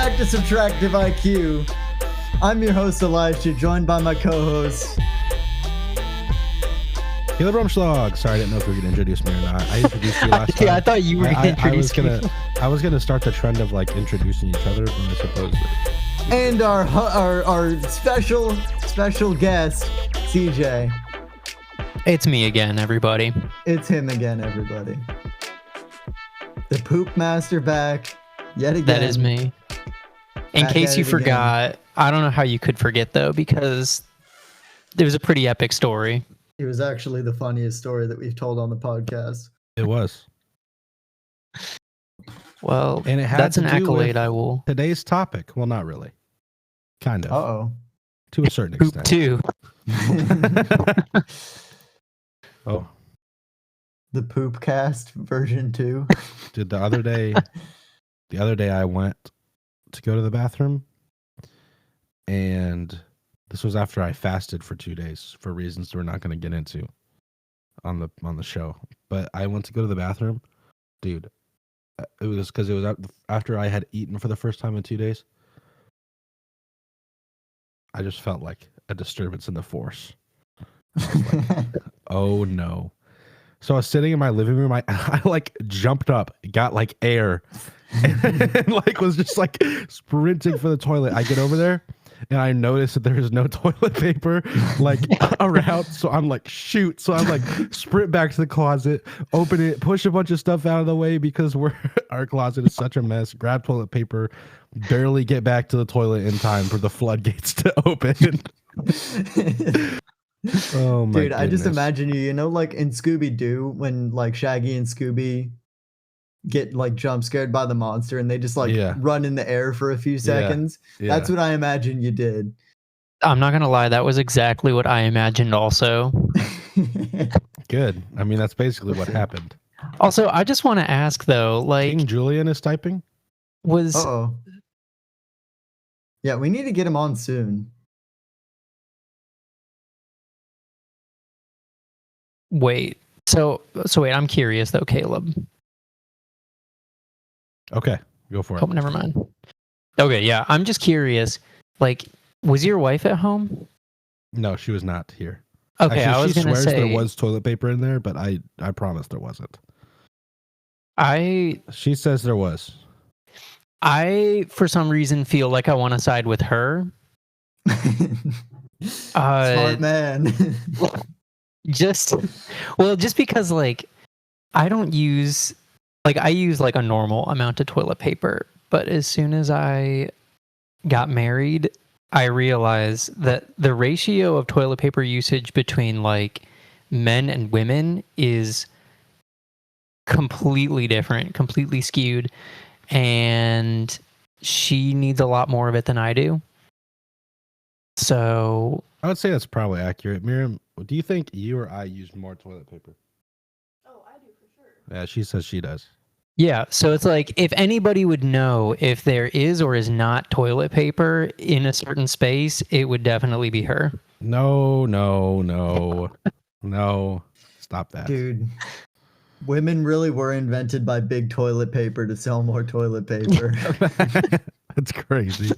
back to Subtractive IQ. I'm your host, Elijah, joined by my co-host, Caleb Rumschlag. Sorry, I didn't know if you were going to introduce me or not. I introduced you last time. Yeah, I thought you were going to introduce me. I was gonna start the trend of like introducing each other, but I suppose that... And our special guest, CJ. It's me again, everybody. It's him again, everybody. The Poop Master back yet again. That is me. In Back case at you it forgot, again. I don't know how you could forget though, because it was a pretty epic story. It was actually the funniest story that we've told on the podcast. It was. Well, And it had that's to an do accolade with I will. Today's topic. Well, not really. Kind of. Uh-oh. To a certain Poop extent. too. Oh, The Poopcast version 2. dude, the other day I went to go to the bathroom, and this was after I fasted for 2 days for reasons we're not going to get into on the show. But I went to go to the bathroom, dude. It was because it was after I had eaten for the first time in 2 days. I just felt like a disturbance in the force. Like, oh no. So I was sitting in my living room. I like jumped up, got like air, and like was just like sprinting for the toilet. I get over there and I notice that there is no toilet paper like around. So I'm like, shoot. So I'm like, sprint back to the closet, open it, push a bunch of stuff out of the way because our closet is such a mess. Grab toilet paper, barely get back to the toilet in time for the floodgates to open. Oh my Dude, I just goodness. imagine you know, like in Scooby-Doo, when like Shaggy and Scooby get like jump scared by the monster and they just like run in the air for a few seconds. Yeah. That's what I imagine you did. I'm not going to lie. That was exactly what I imagined also. Good. I mean, that's basically what happened. Also, I just want to ask though, like, King Julian is typing? was Uh-oh. Yeah, we need to get him on soon. wait. So wait, I'm curious though, Caleb. Okay, go for it. Oh, never mind. Okay, yeah, I'm just curious. Like, was your wife at home? No, she was not here. Okay, Actually, I was she gonna swears say there was toilet paper in there, but I promise there wasn't. She says there was. I for some reason feel like I want to side with her. Smart man. just because like I don't use I use like a normal amount of toilet paper, but as soon as I got married, I realized that the ratio of toilet paper usage between like men and women is completely different, completely skewed, and she needs a lot more of it than I do. So I would say that's probably accurate. Miriam, do you think you or I use more toilet paper? Oh, I do for sure. Yeah, she says she does. yeah, so it's like if anybody would know if there is or is not toilet paper in a certain space, it would definitely be her. No. Stop that. Dude, women really were invented by big toilet paper to sell more toilet paper. That's crazy.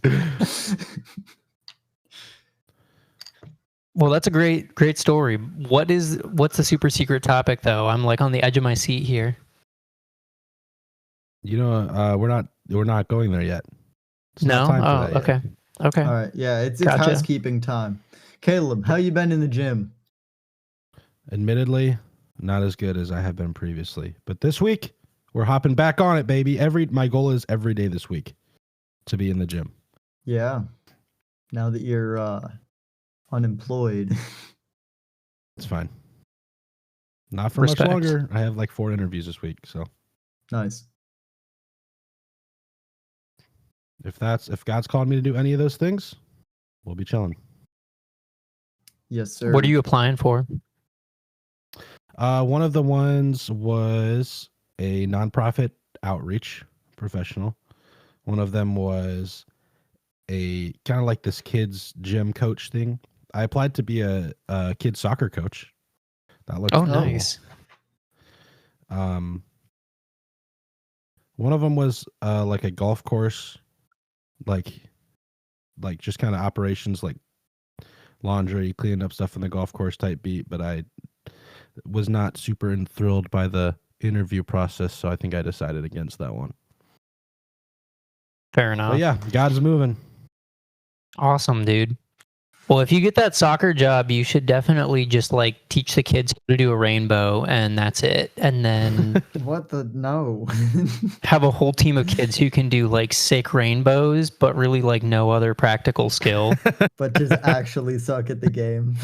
Well, that's a great story. What's the super secret topic though? I'm like on the edge of my seat here. You know, we're not going there yet. It's No? not time for Oh, that yet. okay. Okay. All right, yeah, it's Gotcha. housekeeping time. Caleb, how you been in the gym? Admittedly, not as good as I have been previously. But this week, we're hopping back on it, baby. My goal is every day this week to be in the gym. Yeah. Now that you're unemployed. It's fine. Not for Respect. much longer. I have like 4 interviews this week, so Nice. if God's called me to do any of those things, we'll be chilling. Yes, sir. What are you applying for? One of the ones was a nonprofit outreach professional. One of them was a kind of like this kids gym coach thing. I applied to be a kids soccer coach. That looks Oh, cool. nice. One of them was like a golf course like just kind of operations like laundry, cleaning up stuff in the golf course type beat, but I was not super enthralled by the interview process, so I think I decided against that one. Fair enough. But yeah, God's moving. Awesome, dude. Well, if you get that soccer job, you should definitely just like teach the kids how to do a rainbow, and that's it. And then What the no? have a whole team of kids who can do like sick rainbows, but really like no other practical skill. But just actually suck at the game.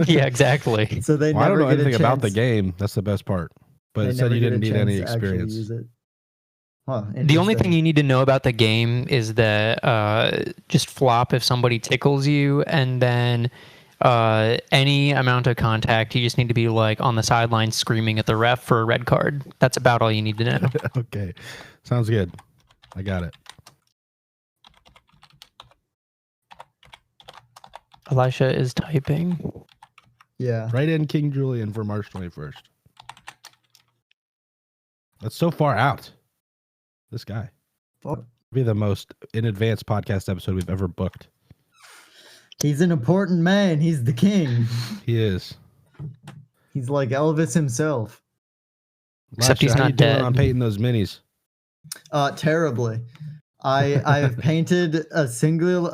Yeah, exactly. So they Well, I never don't know get anything a about the chance. game. That's the best part. But They it said never you get didn't a need any chance to actually experience. use it. Huh, The only thing interesting. you need to know about the game is that just flop if somebody tickles you, and then any amount of contact, you just need to be like on the sideline screaming at the ref for a red card. That's about all you need to know. Okay. Sounds good. I got it. Elisha is typing. Yeah. Right in King Julian for March 21st. That's so far out. This guy. Fuck. Be the most in advance podcast episode we've ever booked. He's an important man. He's the king. He is. He's like Elvis himself. Except he's how not you doing dead. on painting those minis? Terribly. I've painted a singular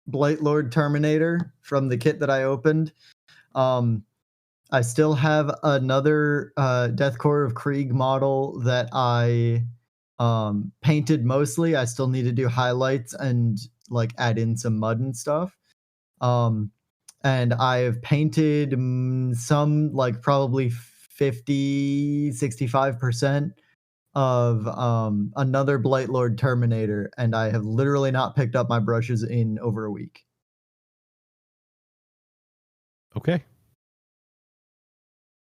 Blight Lord Terminator from the kit that I opened. I still have another Death Core of Krieg model that I painted mostly. I still need to do highlights and like add in some mud and stuff. And I have painted some like probably 65% of another Blight Lord Terminator, and I have literally not picked up my brushes in over a week. Okay.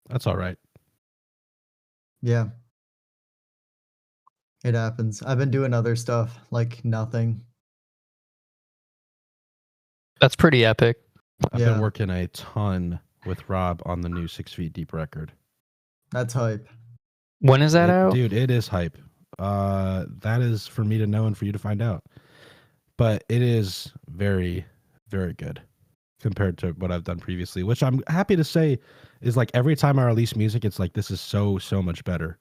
That's all right. Yeah. It happens. I've been doing other stuff, like nothing. That's pretty epic. I've been working a ton with Rob on the new 6 Feet Deep record. That's hype. When is that out? Dude, it is hype. That is for me to know and for you to find out. But it is very, very good compared to what I've done previously, which I'm happy to say is like every time I release music, it's like this is so much better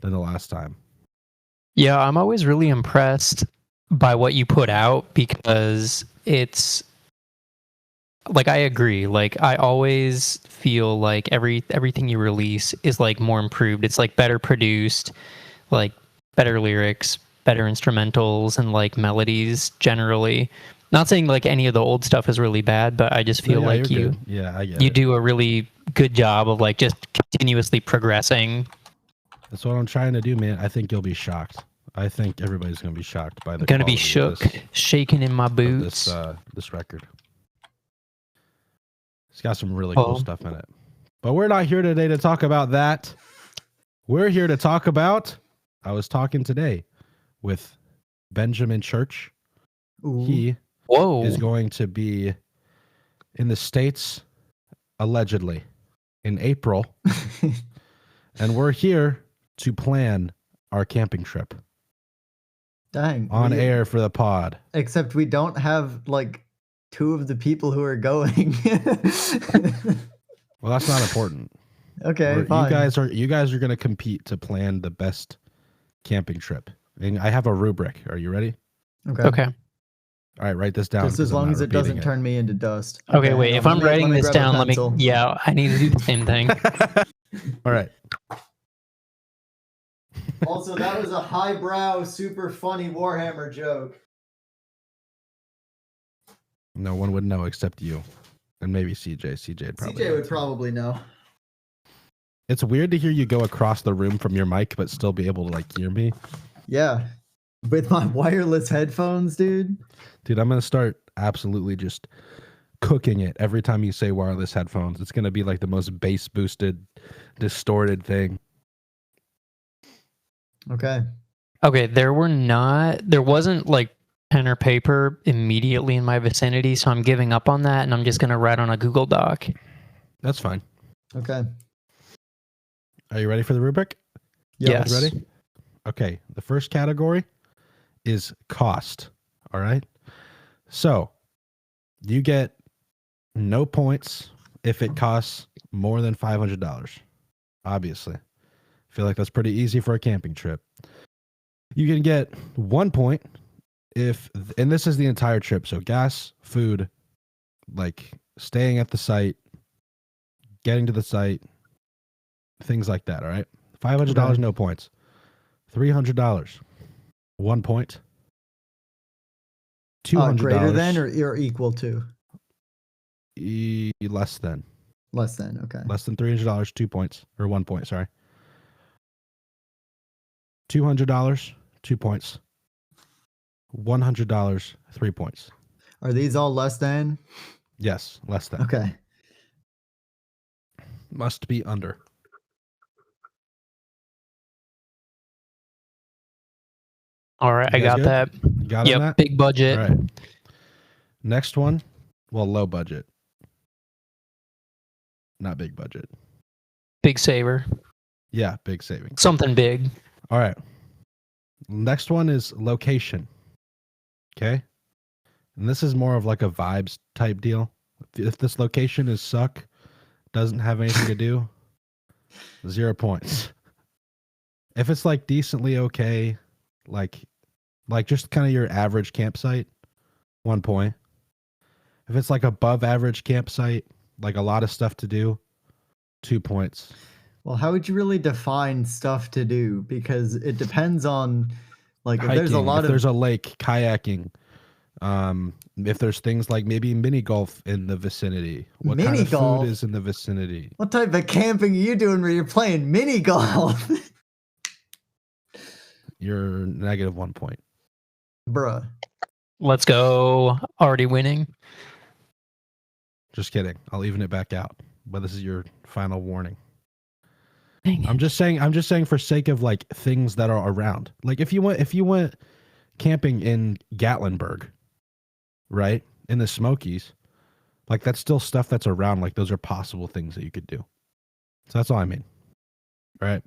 than the last time. Yeah, I'm always really impressed by what you put out because it's like I agree. Like I always feel like everything you release is like more improved. It's like better produced, like better lyrics, better instrumentals and like melodies generally. Not saying like any of the old stuff is really bad, but I just feel like you good. Yeah, I get you it. do a really good job of like just continuously progressing. That's what I'm trying to do, man. I think you'll be shocked. I think everybody's gonna be shocked by the. Gonna be shook, shaking in my boots. This record. It's got some really cool stuff in it. But we're not here today to talk about that. We're here to talk about. I was talking today with Benjamin Church. Ooh. He is going to be in the States allegedly in April. And we're here to plan our camping trip. Dang. On air for the pod. Except we don't have like 2 of the people who are going. Well, that's not important. Okay, fine. You guys are going to compete to plan the best camping trip. And I have a rubric. Are you ready? Okay. All right, write this down. Just as long as it doesn't turn me into dust. Okay, wait. If I'm writing this down, let me. Yeah, I need to do the same thing. All right. Also, that was a highbrow, super funny Warhammer joke. No one would know except you, and maybe CJ. CJ would probably know. It's weird to hear you go across the room from your mic, but still be able to like hear me. Yeah, with my wireless headphones, dude. Dude, I'm gonna start absolutely just cooking it every time you say wireless headphones. It's gonna be like the most bass boosted, distorted thing. Okay. Okay, there wasn't like pen or paper immediately in my vicinity, so I'm giving up on that and I'm just going to write on a Google Doc. That's fine. Okay. Are you ready for the rubric? Yes. Ready? Okay. The first category is cost. All right. So you get no points if it costs more than $500. Obviously, I feel like that's pretty easy for a camping trip. You can get 1 point if, and this is the entire trip. So gas, food, like staying at the site, getting to the site, things like that. All right. $500, Okay. no points. $300, 1 point. $200 Greater than or equal to? Less than. Less than, okay. Less than $300, 2 points, or 1 point, sorry. $200, 2 points. $100, 3 points. Are these all less than? Yes, less than. Okay. Must be under. All right, You I guys got good? that. You got on that? Big budget. All right. Next one, well, low budget. Not big budget. Big saver. Yeah, big savings. Something big. All right. Next one is location. Okay. And this is more of like a vibes type deal. If this location is suck, doesn't have anything to do, 0 points. If it's like decently okay, like just kind of your average campsite, 1 point. If it's like above average campsite, like a lot of stuff to do, 2 points. Well, how would you really define stuff to do? Because it depends on, like, if Hiking, there's a lot if of there's a lake, kayaking, if there's things like maybe mini golf in the vicinity, what kind of Mini-golf? food is in the vicinity? What type of camping are you doing where you're playing mini golf? You're negative 1 point. Bruh. Let's go. Already winning. Just kidding. I'll even it back out. But this is your final warning. Dang it. I'm just saying for sake of like things that are around. Like if you went camping in Gatlinburg, right? In the Smokies, like that's still stuff that's around. Like those are possible things that you could do. So that's all I mean. All right.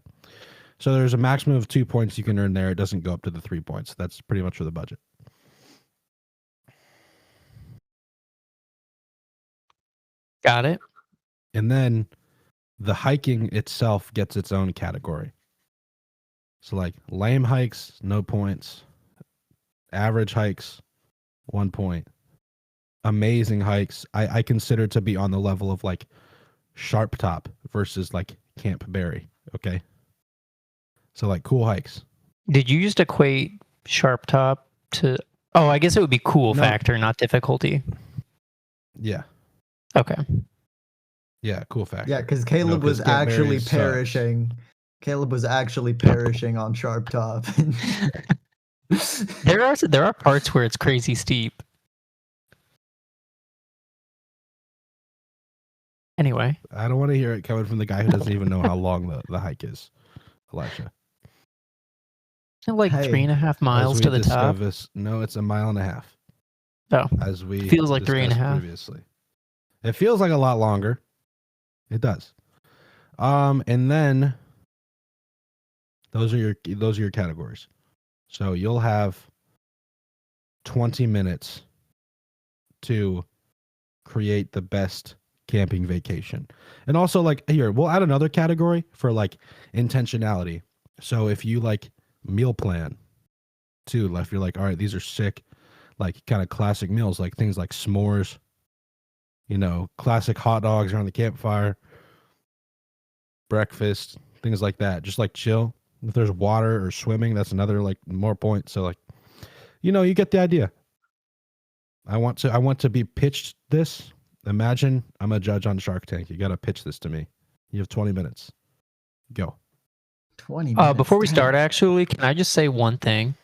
So there's a maximum of 2 points you can earn there. It doesn't go up to the 3 points. That's pretty much for the budget. Got it. And then the hiking itself gets its own category. So like lame hikes, no points. Average hikes, 1 point. Amazing hikes, I consider to be on the level of like Sharp Top versus like Camp Berry. Okay. So like cool hikes. Did you just equate sharp top to? Oh, I guess it would be cool No. factor, not difficulty. Yeah. Okay. Yeah, cool fact. Yeah, because Caleb 'cause was Camp Berry actually sucks. perishing. Caleb was actually perishing on Sharp Top. There are parts where it's crazy steep. Anyway, I don't want to hear it coming from the guy who doesn't even know how long the hike is. Elisha. isn't it like Hey, 3.5 miles to the top? No, it's 1.5 miles. Oh, As we Feels like 3.5. discussed previously. It feels like a lot longer. It does. And then those are your categories. So you'll have 20 minutes to create the best camping vacation. And also like here, we'll add another category for like intentionality. So if you like meal plan too, if you're like, all right, these are sick, like kind of classic meals, like things like s'mores, you know, classic hot dogs around the campfire, breakfast, things like that. Just like chill. If there's water or swimming, that's another like more points. So like, you know, you get the idea. I want to be pitched this. Imagine I'm a judge on Shark Tank. You got to pitch this to me. You have 20 minutes. Go. 20 minutes. Before we damn. start, actually, can I just say one thing?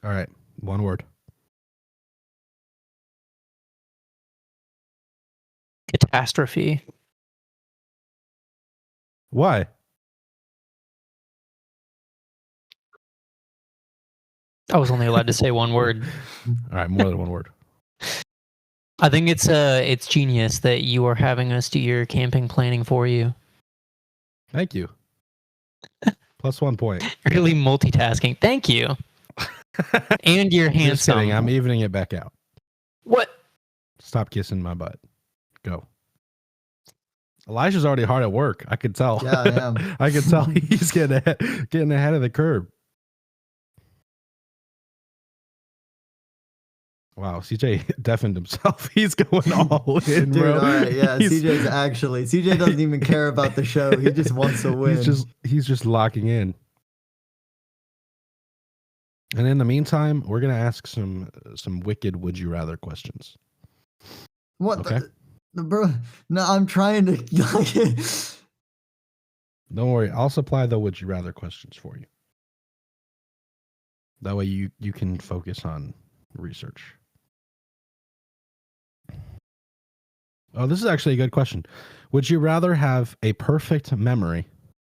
All right. One word. Catastrophe. Why? I was only allowed to say one word. All right. More than one word. I think it's genius that you are having us do your camping planning for you. Thank you. Plus 1 point. Really multitasking. Thank you. And you're Just handsome. kidding. I'm evening it back out. What? Stop kissing my butt. Go. Elijah's already hard at work. I could tell. Yeah, I am. I could tell he's getting ahead of the curve. Wow, CJ deafened himself. He's going all in, Dude, bro. all right, yeah. He's- CJ doesn't even care about the show. He just wants to win. He's just locking in. And in the meantime, we're gonna ask some wicked would you rather questions. What Okay. bro? No, I'm trying to Don't worry, I'll supply the would you rather questions for you. That way you can focus on research. Oh, this is actually a good question. Would you rather have a perfect memory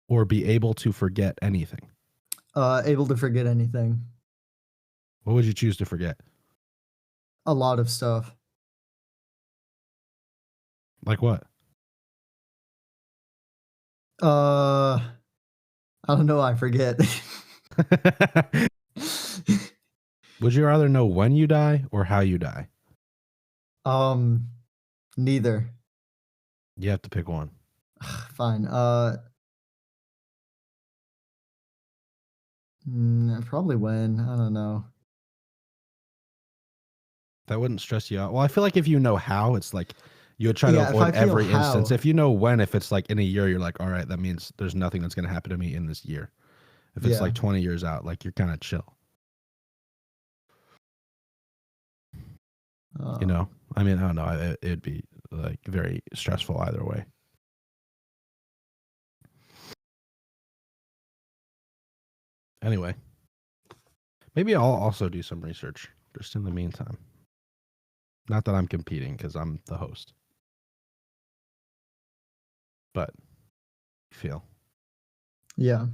or be able to forget anything? able to forget anything. What would you choose to forget? A lot of stuff. Like what? I don't know. I forget. Would you rather know when you die or how you die? Neither. You have to pick one. Fine. Probably when. I don't know. That wouldn't stress you out. Well, I feel like if you know how, it's like you would try to Yeah, if avoid I feel every instance. how- If you know when, if it's like in a year, you're like, all right, that means there's nothing that's going to happen to me in this year. If it's Yeah. like 20 years out, like you're kind of chill. You know, I mean, I don't know. It'd be like very stressful either way. Anyway, maybe I'll also do some research just in the meantime. Not that I'm competing because I'm the host. But feel. Yeah.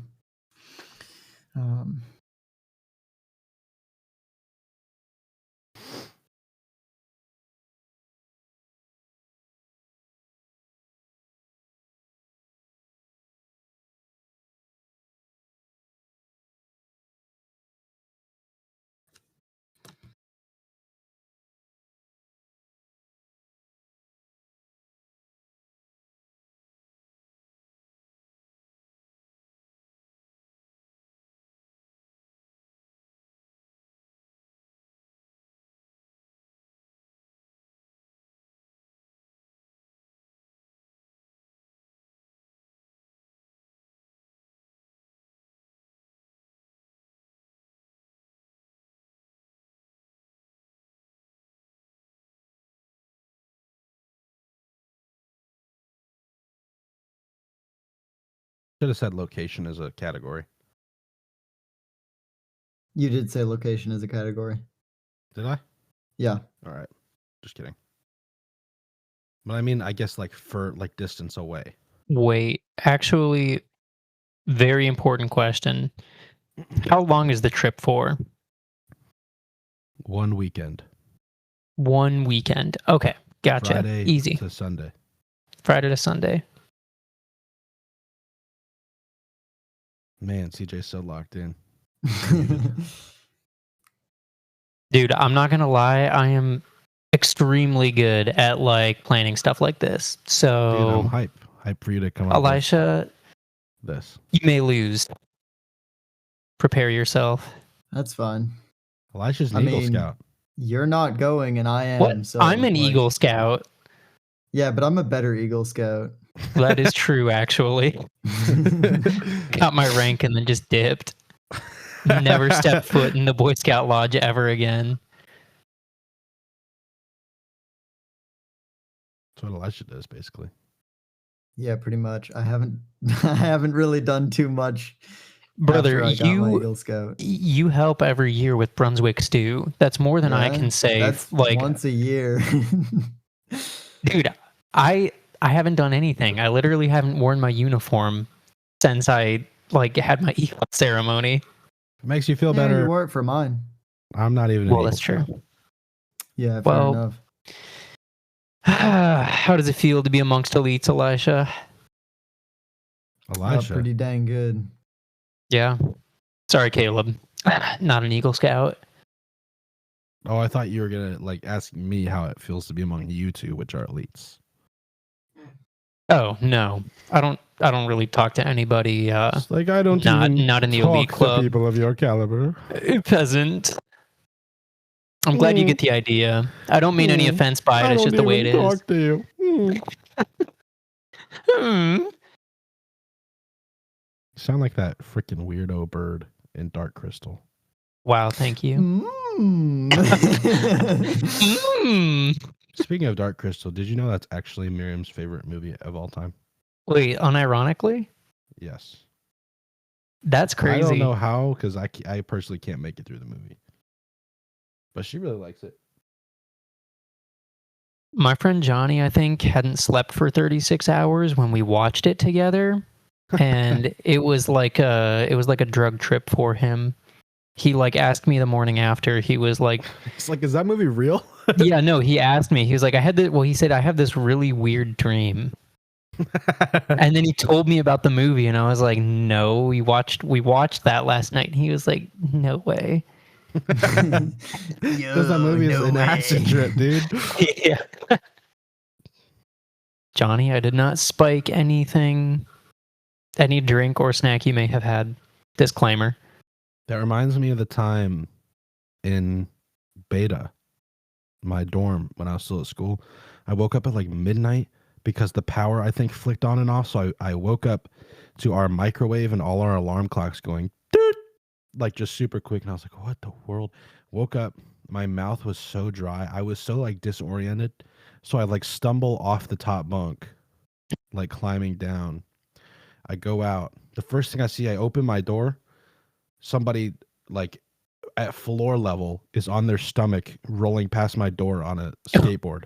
Should have said location as a category. You did say location as a category. Did I? Yeah. All right. Just kidding. But I mean, I guess like for like distance away. Wait, actually, very important question. How long is the trip for? 1 weekend. 1 weekend. Okay, gotcha. Friday Easy. to Sunday. Friday to Sunday. Man, CJ's so locked in. Dude, I'm not gonna lie, I am extremely good at like planning stuff like this. Dude, So I'm hype for you to come up Elisha, with this. you may lose. Prepare yourself. That's fine. Elisha's an I Eagle mean, Scout. You're not going, and I am. What? So I'm an like- Eagle Scout. Yeah, but I'm a better Eagle Scout. That is true, actually. Got my rank and then just dipped. Never stepped foot in the Boy Scout Lodge ever again. That's what Elisha does, basically. Yeah, pretty much. I haven't really done too much. Brother, after I got my Eagle Scout. you help every year with Brunswick Stew. That's more than I Yeah, can say. That's Like, once a year. dude, I haven't done anything. I literally haven't worn my uniform since I like had my Eagle ceremony. If it makes you feel Yeah, better, you wore it for mine. I'm not even an Well, Eagle that's true. Scout. Yeah, fair Well, enough. How does it feel to be amongst elites, Elisha? Elisha. Pretty dang good. Yeah. Sorry, Caleb. Not an Eagle Scout. Oh, I thought you were gonna like ask me how it feels to be among you two, which are elites. Oh no, I don't really talk to anybody. It's like I don't not even in the talk elite to club. people of your caliber. Peasant. I'm glad you get the idea. I don't mean any offense by it. It's just the way it is. Talk to you. Hmm. Sound like that freaking weirdo bird in Dark Crystal. Wow, thank you. Mm. Speaking of Dark Crystal, did you know that's actually Miriam's favorite movie of all time? Wait, unironically? Yes. That's crazy. I don't know how, because I personally can't make it through the movie. But she really likes it. My friend Johnny, I think, hadn't slept for 36 hours when we watched it together. And it was like a drug trip for him. He like asked me the morning after. He was like, it's like, is that movie real? yeah, no, he asked me. He was like, he said, I have this really weird dream. And then he told me about the movie, and I was like, no, we watched that last night. And he was like, no way. Because that movie is an acid trip, dude. Yeah. Johnny, I did not spike anything, any drink or snack you may have had. Disclaimer. That reminds me of the time in Beta, my dorm, when I was still at school. I woke up at like midnight because the power, I think, flicked on and off. So I woke up to our microwave and all our alarm clocks going, doot, like just super quick. And I was like, what the world? Woke up, my mouth was so dry. I was so like disoriented. So I like stumble off the top bunk, like climbing down. I go out. The first thing I see, I open my door. Somebody like at floor level is on their stomach rolling past my door on a skateboard.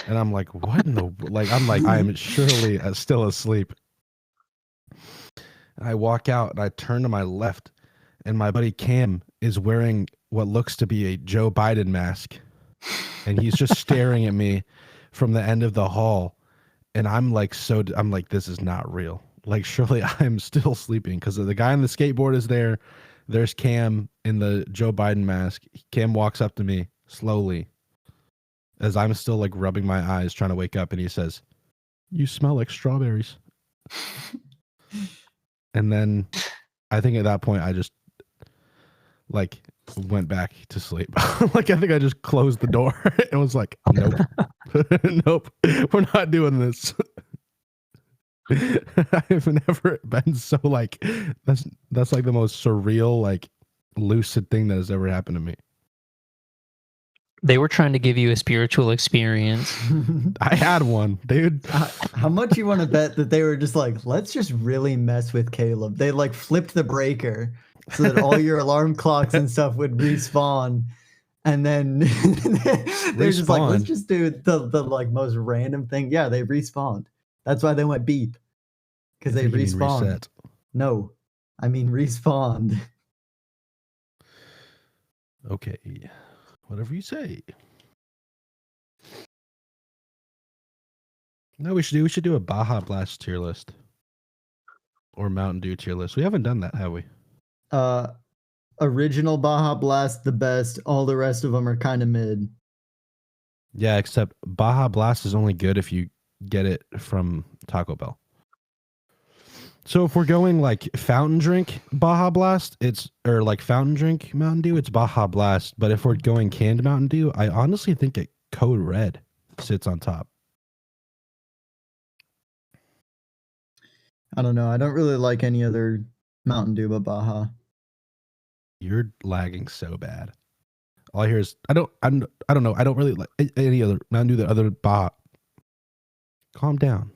And I'm like, what in the, like, I'm like, I am surely still asleep. And I walk out and I turn to my left and my buddy Cam is wearing what looks to be a Joe Biden mask. And he's just staring at me from the end of the hall. And I'm like, this is not real. Like, surely I'm still sleeping because the guy on the skateboard is there. There's Cam in the Joe Biden mask. Cam walks up to me slowly as I'm still like rubbing my eyes trying to wake up. And he says, "You smell like strawberries." And then I think at that point I just like went back to sleep. Like, I think I just closed the door and was like, nope, nope, we're not doing this. I've never been so like, that's like the most surreal, like lucid thing that has ever happened to me. They were trying to give you a spiritual experience. I had one, dude. How much you want to bet that they were just like, let's just really mess with Caleb? They like flipped the breaker so that all your alarm clocks and stuff would respawn. And then they're just like, let's just do the like most random thing. Yeah, they respawned. That's why they went beep. Because they respawned. Reset. No, I mean respawned. Okay. Whatever you say. No, we should do a Baja Blast tier list. Or Mountain Dew tier list. We haven't done that, have we? Original Baja Blast, the best. All the rest of them are kind of mid. Yeah, except Baja Blast is only good if you get it from Taco Bell. So if we're going like fountain drink Baja Blast, or like fountain drink Mountain Dew, it's Baja Blast. But if we're going canned Mountain Dew, I honestly think Code Red sits on top. I don't know. I don't really like any other Mountain Dew but Baja. You're lagging so bad. All I hear is I don't know. I don't really like any other Mountain Dew other than Baja. Calm down.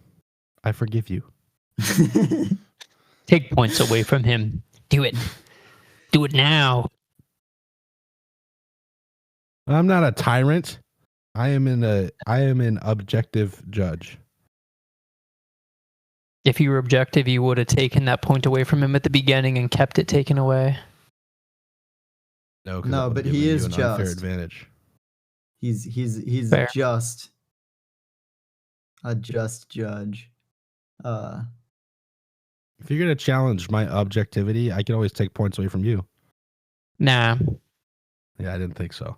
I forgive you. Take points away from him. Do it. Do it now. I'm not a tyrant. I am an objective judge. If you were objective, you would have taken that point away from him at the beginning and kept it taken away. No, but he is just. Unfair advantage. He's Fair. Just a just judge. If you're gonna challenge my objectivity, I can always take points away from you. Nah. Yeah, I didn't think so.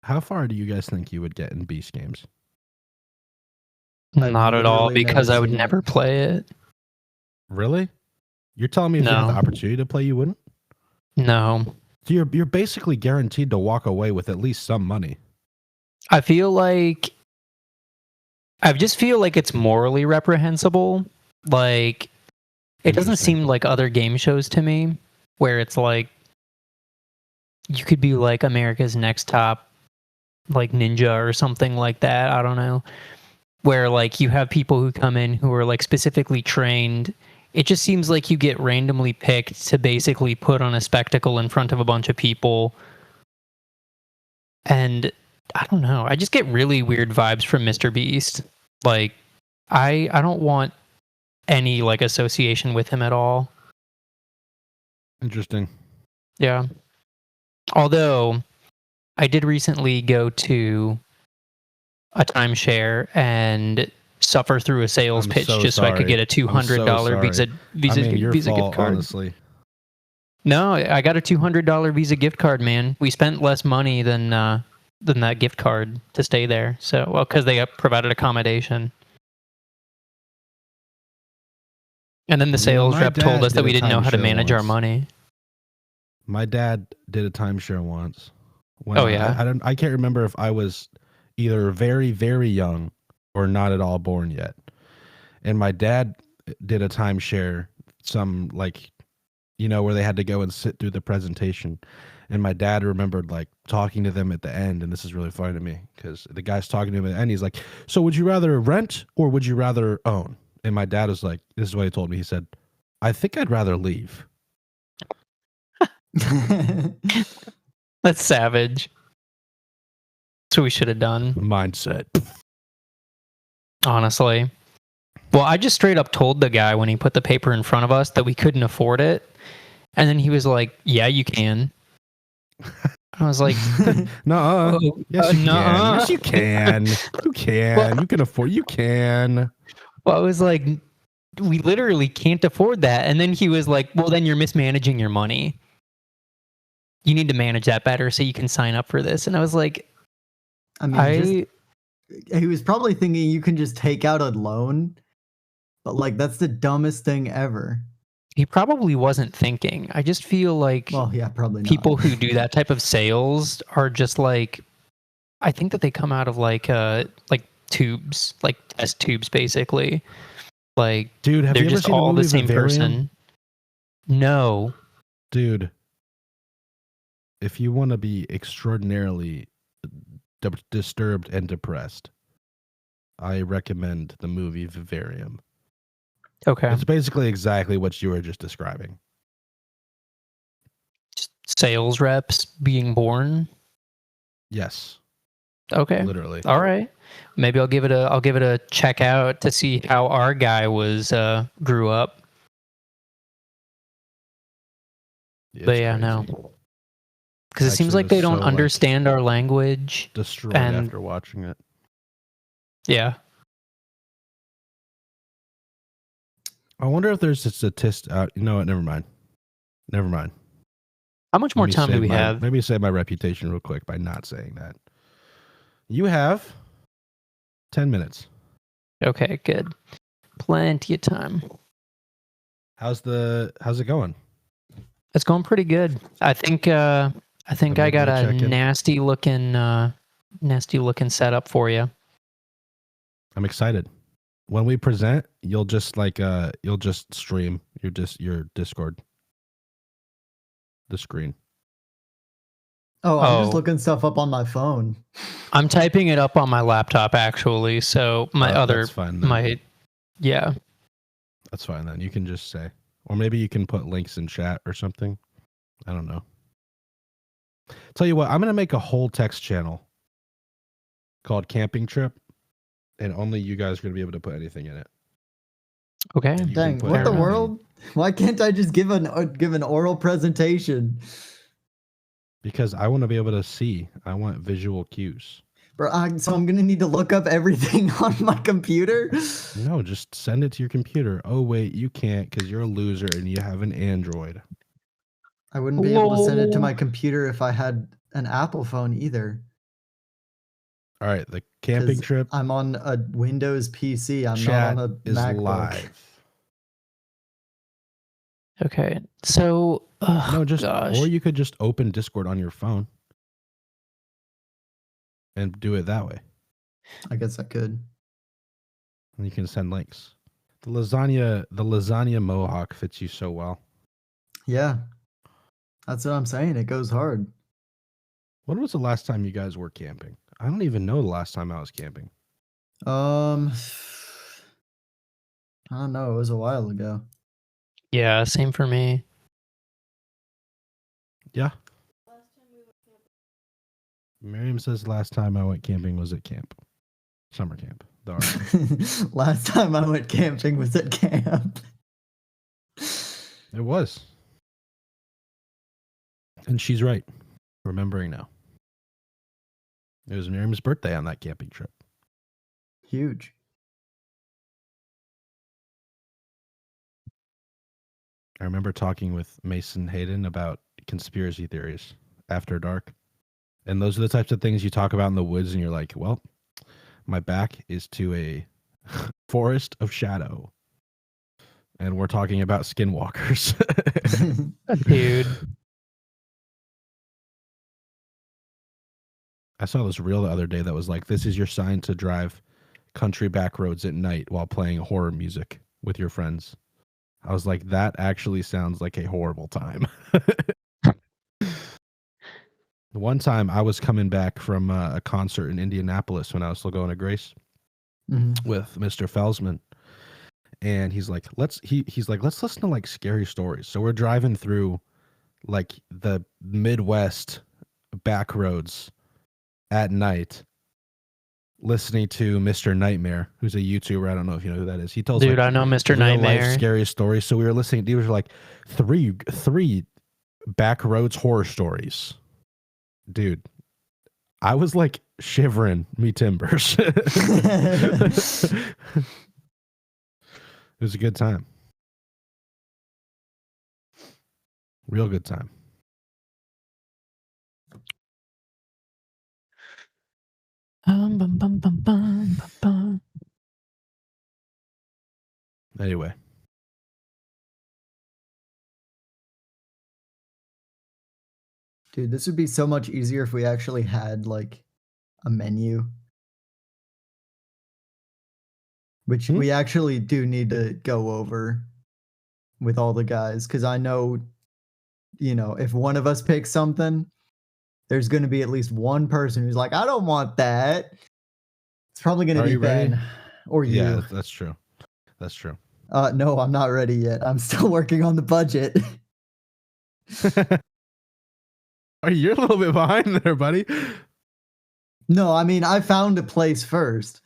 How far do you guys think you would get in Beast games? I've Not at all, literally because never I would seen it. never play it. Really? You're telling me if you had the No. opportunity to play, you wouldn't? No. So you're basically guaranteed to walk away with at least some money. I just feel like it's morally reprehensible. Like, it doesn't Interesting. seem like other game shows to me, where it's like you could be like America's Next Top, like ninja or something like that. I don't know. Where like you have people who come in who are like specifically trained. It just seems like you get randomly picked to basically put on a spectacle in front of a bunch of people. And I don't know. I just get really weird vibes from Mr. Beast. Like, I don't want any like association with him at all. Interesting. Yeah. Although I did recently go to a timeshare and suffer through a sales I'm pitch so just so I could sorry. get a $200 sorry. Your Visa fault, gift card. honestly. No, I got a $200 Visa gift card, man. We spent less money than that gift card to stay there. So, well, because they provided accommodation. And then the sales my rep told dad us that did we a didn't know how to timeshare manage our once. money. My dad did a timeshare once. When Oh, yeah? I can't remember if I was either very, very young or not at all born yet. And my dad did a timeshare, some like, where they had to go and sit through the presentation. And my dad remembered like talking to them at the end. And this is really funny to me because the guy's talking to him at the end. He's like, so would you rather rent or would you rather own? And my dad was like, this is what he told me. He said, I think I'd rather leave. That's savage. That's what we should have done. Mindset. Honestly. Well, I just straight up told the guy when he put the paper in front of us that we couldn't afford it. And then he was like, yeah, you can. I was like, No, yes, you nuh-uh. can. Yes, you can. You can. Well- you can afford. You can. Well, I was like, we literally can't afford that. And then he was like, well, then you're mismanaging your money. You need to manage that better so you can sign up for this. And I was like, I mean, he was probably thinking you can just take out a loan, but like that's the dumbest thing ever. He probably wasn't thinking. I just feel like Well, yeah, probably not. people who do that type of sales are just like, I think that they come out of like tubes, like test tubes, basically. Like, dude, have they're you ever just seen all the movie the same Vivarium? person. No. Dude, if you want to be extraordinarily disturbed and depressed, I recommend the movie Vivarium. Okay. It's basically exactly what you were just describing. Sales reps being born. Yes. Okay. Literally. All right. Maybe I'll give it a check out to see how our guy grew up. But yeah, no. Because it seems like they don't understand our language. Destroyed and- after watching it. Yeah. I wonder if there's a statistic. You know what? Never mind. How much more time do we have? Let me save my reputation real quick by not saying that. You have 10 minutes. Okay, good. Plenty of time. How's it going? It's going pretty good. I think I got a check-in. nasty looking setup for you. I'm excited. When we present, you'll just stream your Discord. The screen. Oh, I'm just Oh. looking stuff up on my phone. I'm typing it up on my laptop actually. So That's fine then. Yeah. That's fine then. You can just say. Or maybe you can put links in chat or something. I don't know. Tell you what, I'm going to make a whole text channel called Camping Trip, and only you guys are going to be able to put anything in it. Okay. And you Dang, can put what the enough. world? Why can't I just give an oral presentation? Because I want to be able to see. I want visual cues. Bro, so I'm gonna need to look up everything on my computer? No, just send it to your computer. Oh wait, you can't because you're a loser and you have an Android. I wouldn't be able to send it to my Lol. computer if I had an Apple phone either. All right, the camping 'Cause trip I'm on a Windows PC. I'm chat not on a is MacBook. live. Okay. So, No, just gosh. or you could just open Discord on your phone and do it that way. I guess I could. And you can send links. The lasagna mohawk fits you so well. Yeah. That's what I'm saying. It goes hard. When was the last time you guys were camping? I don't even know the last time I was camping. I don't know. It was a while ago. Yeah, same for me. Yeah. Miriam says last time I went camping was at camp. Summer camp. The army. Last time I went camping was at camp. It was. And she's right. Remembering now. It was Miriam's birthday on that camping trip. Huge. I remember talking with Mason Hayden about conspiracy theories after dark. And those are the types of things you talk about in the woods and you're like, well, my back is to a forest of shadow. And we're talking about skinwalkers. Dude. I saw this reel the other day that was like, this is your sign to drive country back roads at night while playing horror music with your friends. I was like, that actually sounds like a horrible time. One time I was coming back from a concert in Indianapolis when I was still going to Grace with Mr. Felsman. And he's like, let's listen to like scary stories. So we're driving through like the Midwest back roads at night, listening to Mr. Nightmare, who's a YouTuber. I don't know if you know who that is. He tells Dude, like, I know Mr. real life Nightmare. scary stories. So we were listening. These were like three back roads horror stories. Dude, I was like shivering me timbers. It was a good time. Real good time. Bum, bum, bum, bum, bum, bum. Anyway. Dude, this would be so much easier if we actually had like a menu. Which we actually do need to go over with all the guys. Cause I know, you know, if one of us picks something, there's gonna be at least one person who's like, I don't want that. It's probably gonna be Ben or you. Yeah, that's true. That's true. No, I'm not ready yet. I'm still working on the budget. Oh, you're a little bit behind there, buddy. No, I mean, I found a place first.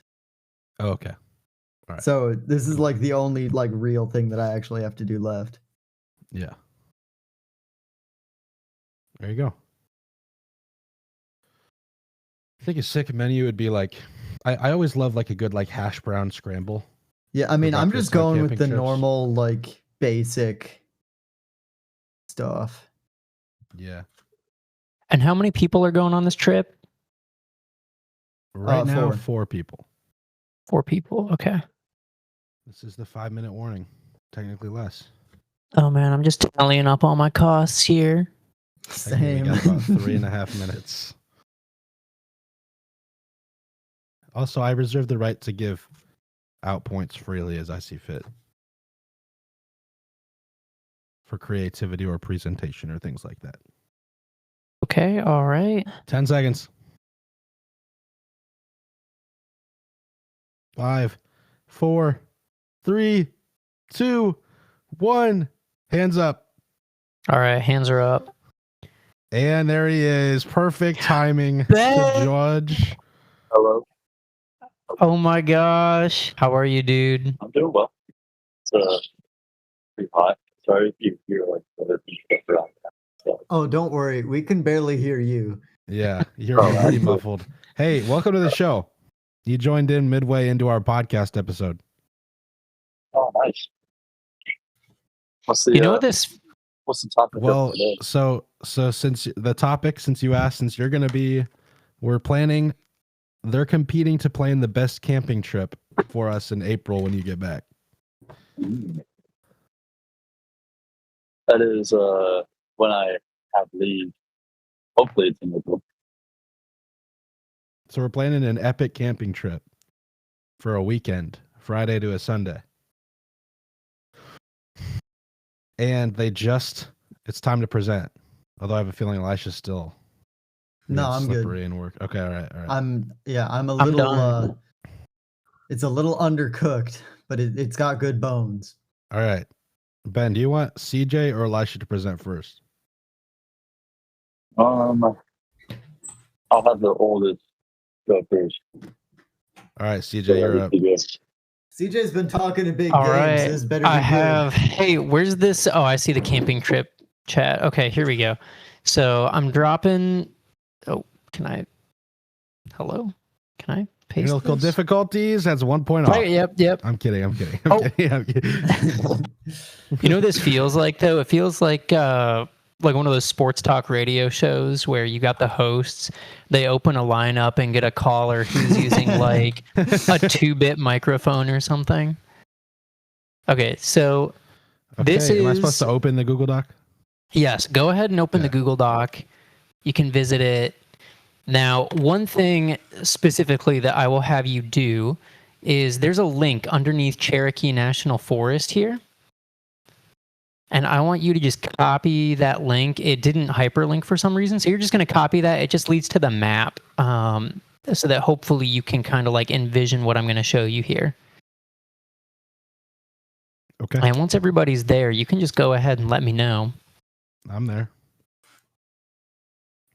Oh, okay. All right. So this is like the only like real thing that I actually have to do left. Yeah. There you go. I think a sick menu would be like, I always love like a good like hash brown scramble. Yeah, I mean, I'm just breakfast on going with the camping trips. normal like basic stuff. Yeah. And how many people are going on this trip? Right now, 4. 4 people. 4 people. Okay. This is the 5-minute warning. Technically less. Oh man, I'm just tallying up all my costs here. Technically, we Same. got about 3.5 minutes. Also, I reserve the right to give out points freely as I see fit for creativity or presentation or things like that. Okay, all right. 10 seconds. 5, 4, 3, 2, 1. Hands up. All right, hands are up. And there he is. Perfect timing to Ben! judge. Hello. Oh my gosh. How are you, dude? I'm doing well. pretty hot. Sorry if you hear like other people around. So, Oh, don't worry. We can barely hear you. Yeah, you're pretty muffled. Hey, welcome to the show. You joined in midway into our podcast episode. oh, nice. What's the You know this? what's the topic Well, of today? so since the topic, since you asked, since you're gonna be, we're planning. They're competing to plan the best camping trip for us in April when you get back. That is when I have leave. Hopefully it's in April. So we're planning an epic camping trip for a weekend, Friday to a Sunday. And it's time to present. Although I have a feeling Elisha's still No, I'm good. slippery and work. Okay, all right. I'm a I'm little done. it's a little undercooked, but it's got good bones. All right. Ben, do you want CJ or Elisha to present first? I'll have the oldest go first. All right, CJ, you're up. CJ's been talking a big All game, right. so this better be I good. have. Hey, where's this? Oh, I see the camping trip chat. Okay, here we go. So I'm dropping. Oh, can I? Hello? Can I paste Technical this? difficulties. That's 1 point off. Right, yep. I'm kidding. I'm kidding. You know what this feels like though? It feels like one of those sports talk radio shows where you got the hosts, they open a lineup and get a caller who's using like a 2-bit microphone or something. Okay, so this Am I is supposed to open the Google Doc? Yes, go ahead and open the Google Doc. You can visit it. Now, one thing specifically that I will have you do is there's a link underneath Cherokee National Forest here. And I want you to just copy that link. It didn't hyperlink for some reason, so you're just going to copy that. It just leads to the map, so that hopefully you can kind of like envision what I'm going to show you here. Okay. And once everybody's there, you can just go ahead and let me know. I'm there.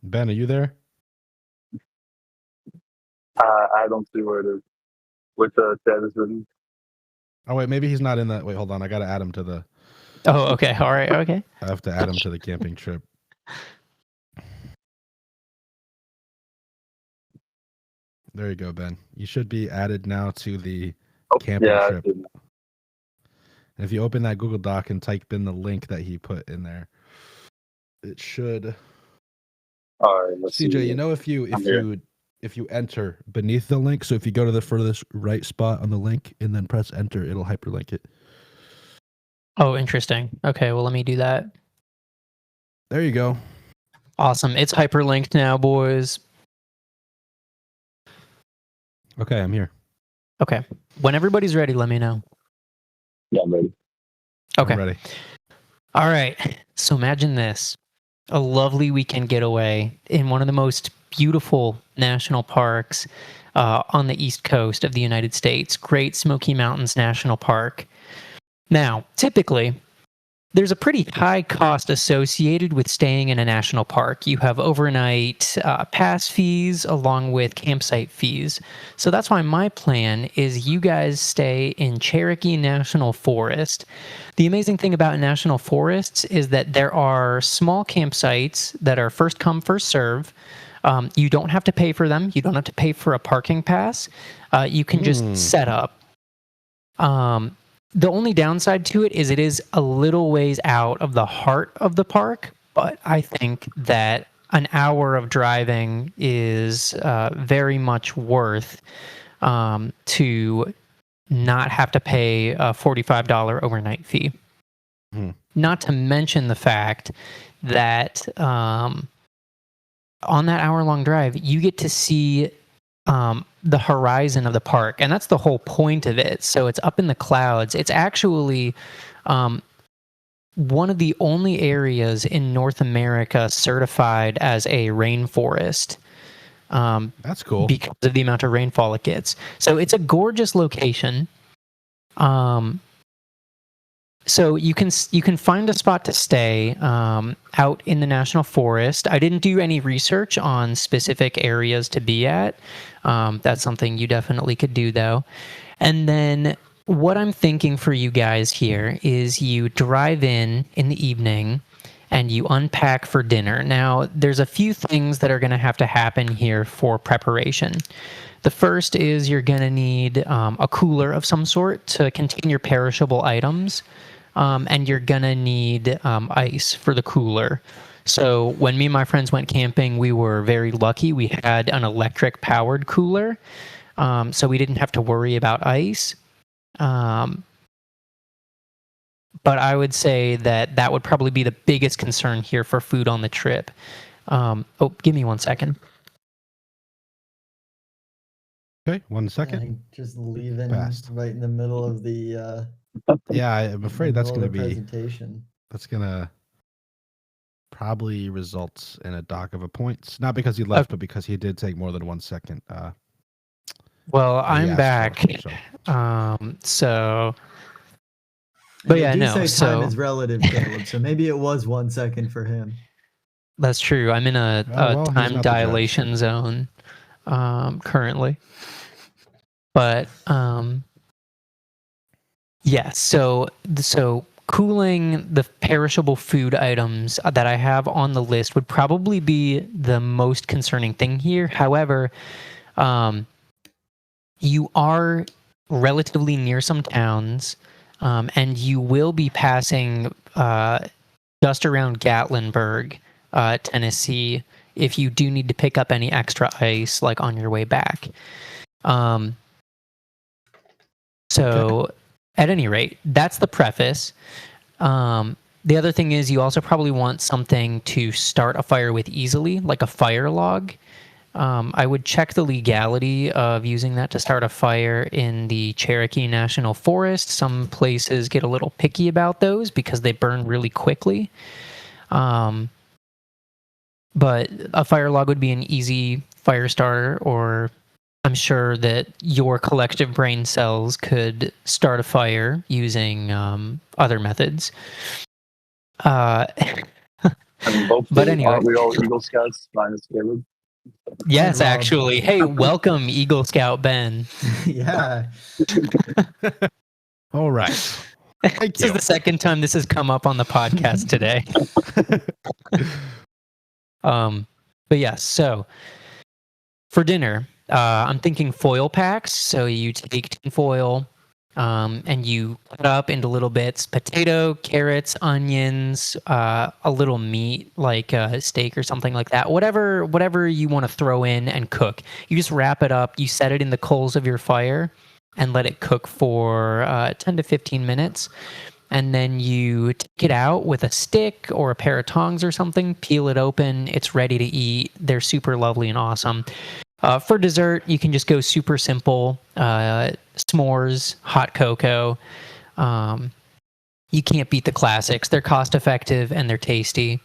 Ben, are you there? I don't see where it is. Which chat is written? Oh, wait, maybe he's not in that. Wait, hold on. I got to add him to the... Oh, okay. All right. Okay. I have to add him to the camping trip. There you go, Ben. You should be added now to the camping trip. And if you open that Google Doc and type in the link that he put in there, it should. All right, let's CJ, see. you know if you enter beneath the link, so if you go to the furthest right spot on the link and then press enter, it'll hyperlink it. Oh, interesting. Okay, well, let me do that. There you go. Awesome. It's hyperlinked now, boys. Okay, I'm here. Okay. When everybody's ready, let me know. Yeah, I'm ready. Okay. I'm ready. All right. So imagine this. A lovely weekend getaway in one of the most beautiful national parks on the East Coast of the United States, Great Smoky Mountains National Park. Now, typically, there's a pretty high cost associated with staying in a national park. You have overnight pass fees along with campsite fees. So that's why my plan is you guys stay in Cherokee National Forest. The amazing thing about national forests is that there are small campsites that are first come, first serve. You don't have to pay for them. You don't have to pay for a parking pass. You can just set up. The only downside to it is a little ways out of the heart of the park, but I think that an hour of driving is very much worth to not have to pay a $45 overnight fee. Not to mention the fact that on that hour-long drive, you get to see the horizon of the park, and that's the whole point of it. So it's up in the clouds. It's actually one of the only areas in North America certified as a rainforest. That's cool. Because of the amount of rainfall it gets. So it's a gorgeous location. So you can find a spot to stay out in the national forest. I didn't do any research on specific areas to be at. That's something you definitely could do, though. And then what I'm thinking for you guys here is you drive in the evening and you unpack for dinner. Now, there's a few things that are going to have to happen here for preparation. The first is you're going to need a cooler of some sort to contain your perishable items, and you're going to need ice for the cooler. So when me and my friends went camping, we were very lucky. We had an electric-powered cooler, so we didn't have to worry about ice. But I would say that would probably be the biggest concern here for food on the trip. Give me 1 second. Okay, 1 Yeah, second. just leaving Fast. right in the middle of the Yeah, I'm afraid that's middle going of to the be presentation. that's going to probably result in a dock of a points. Not because he left, but because he did take more than 1 second. Well, he I'm asked back. for, So, And but they yeah, do no. say time So is relative, Caleb. So maybe it was 1 second for him. that's true. I'm in a well, he's time not the judge. dilation zone currently. But yeah. So cooling the perishable food items that I have on the list would probably be the most concerning thing here. However, you are relatively near some towns, and you will be passing just around Gatlinburg, Tennessee, if you do need to pick up any extra ice, like on your way back. So, at any rate, that's the preface. The other thing is you also probably want something to start a fire with easily, like a fire log. I would check the legality of using that to start a fire in the Cherokee National Forest. Some places get a little picky about those because they burn really quickly. But a fire log would be an easy fire starter, or I'm sure that your collective brain cells could start a fire using other methods. I mean, hopefully, But anyway. aren't we all Eagle Scouts minus Caleb? Yes, Rob. actually. Hey, welcome, Eagle Scout Ben. Yeah. All right. Thank This is you. the second time this has come up on the podcast today. But yeah, so for dinner, I'm thinking foil packs. So you take tin foil, and you cut up into little bits: potato, carrots, onions, a little meat like a steak or something like that. Whatever you want to throw in and cook. You just wrap it up. You set it in the coals of your fire and let it cook for 10 to 15 minutes. And then you take it out with a stick or a pair of tongs or something, peel it open. It's ready to eat. They're super lovely and awesome. For dessert, you can just go super simple. S'mores, hot cocoa. You can't beat the classics. They're cost effective and they're tasty.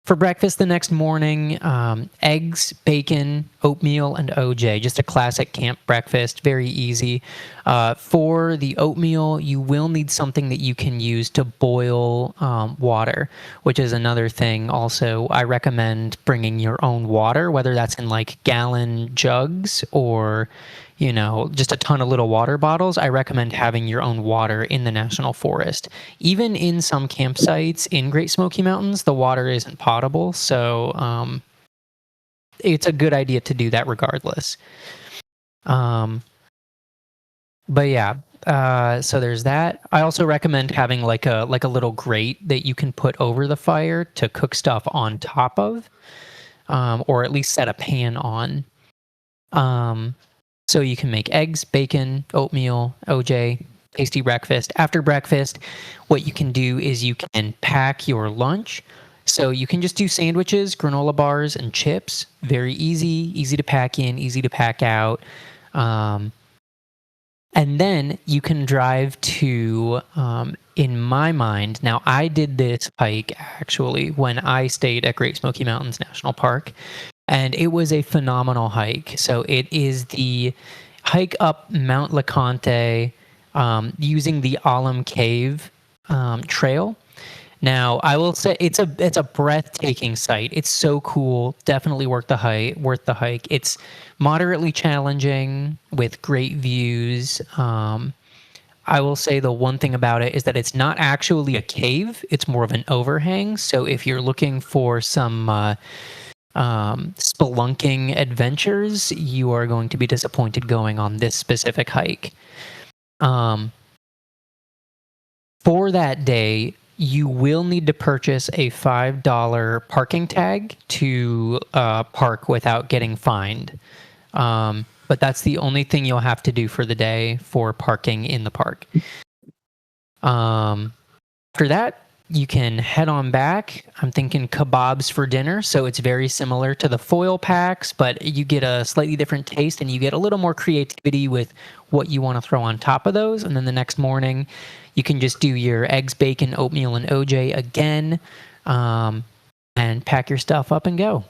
For breakfast the next morning, eggs, bacon, oatmeal, and OJ. Just a classic camp breakfast. Very easy. For the oatmeal, you will need something that you can use to boil water, which is another thing. Also, I recommend bringing your own water, whether that's in like gallon jugs or just a ton of little water bottles. I recommend having your own water in the national forest. Even in some campsites in Great Smoky Mountains, the water isn't potable, so it's a good idea to do that regardless. But yeah, so there's that. I also recommend having like a little grate that you can put over the fire to cook stuff on top of, or at least set a pan on. So you can make eggs, bacon, oatmeal, OJ, tasty breakfast. After breakfast, what you can do is you can pack your lunch. So you can just do sandwiches, granola bars, and chips. Very easy to pack in, easy to pack out. And then you can drive to, in my mind, now I did this hike actually when I stayed at Great Smoky Mountains National Park. And it was a phenomenal hike. So it is the hike up Mount LeConte using the Alum Cave trail. Now, I will say it's a breathtaking site. It's so cool. Definitely worth the hike. It's moderately challenging with great views. I will say the one thing about it is that it's not actually a cave. It's more of an overhang. So if you're looking for some spelunking adventures, you are going to be disappointed going on this specific hike. For that day, you will need to purchase a $5 parking tag to park without getting fined. But that's the only thing you'll have to do for the day for parking in the park. After that, you can head on back. I'm thinking kebabs for dinner, so it's very similar to the foil packs, but you get a slightly different taste and you get a little more creativity with what you want to throw on top of those. And then the next morning, you can just do your eggs, bacon, oatmeal, and OJ again, and pack your stuff up and go.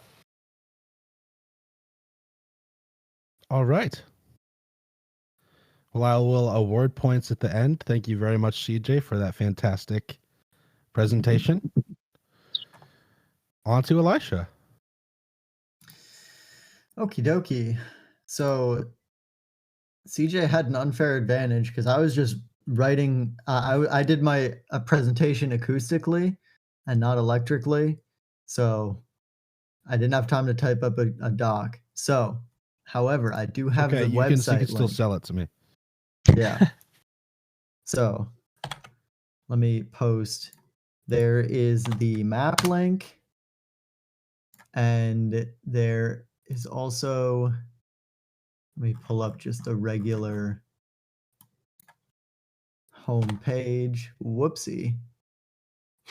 All right. Well, I will award points at the end. Thank you very much, CJ, for that fantastic presentation. On to Elisha. Okie dokie. So CJ had an unfair advantage because I was just writing. I did my presentation acoustically and not electrically, so I didn't have time to type up a doc. So, however, I do have the website. You can still link. sell it to me. Yeah. So let me post. There is the map link, and there is also. Let me pull up just a regular home page. Whoopsie.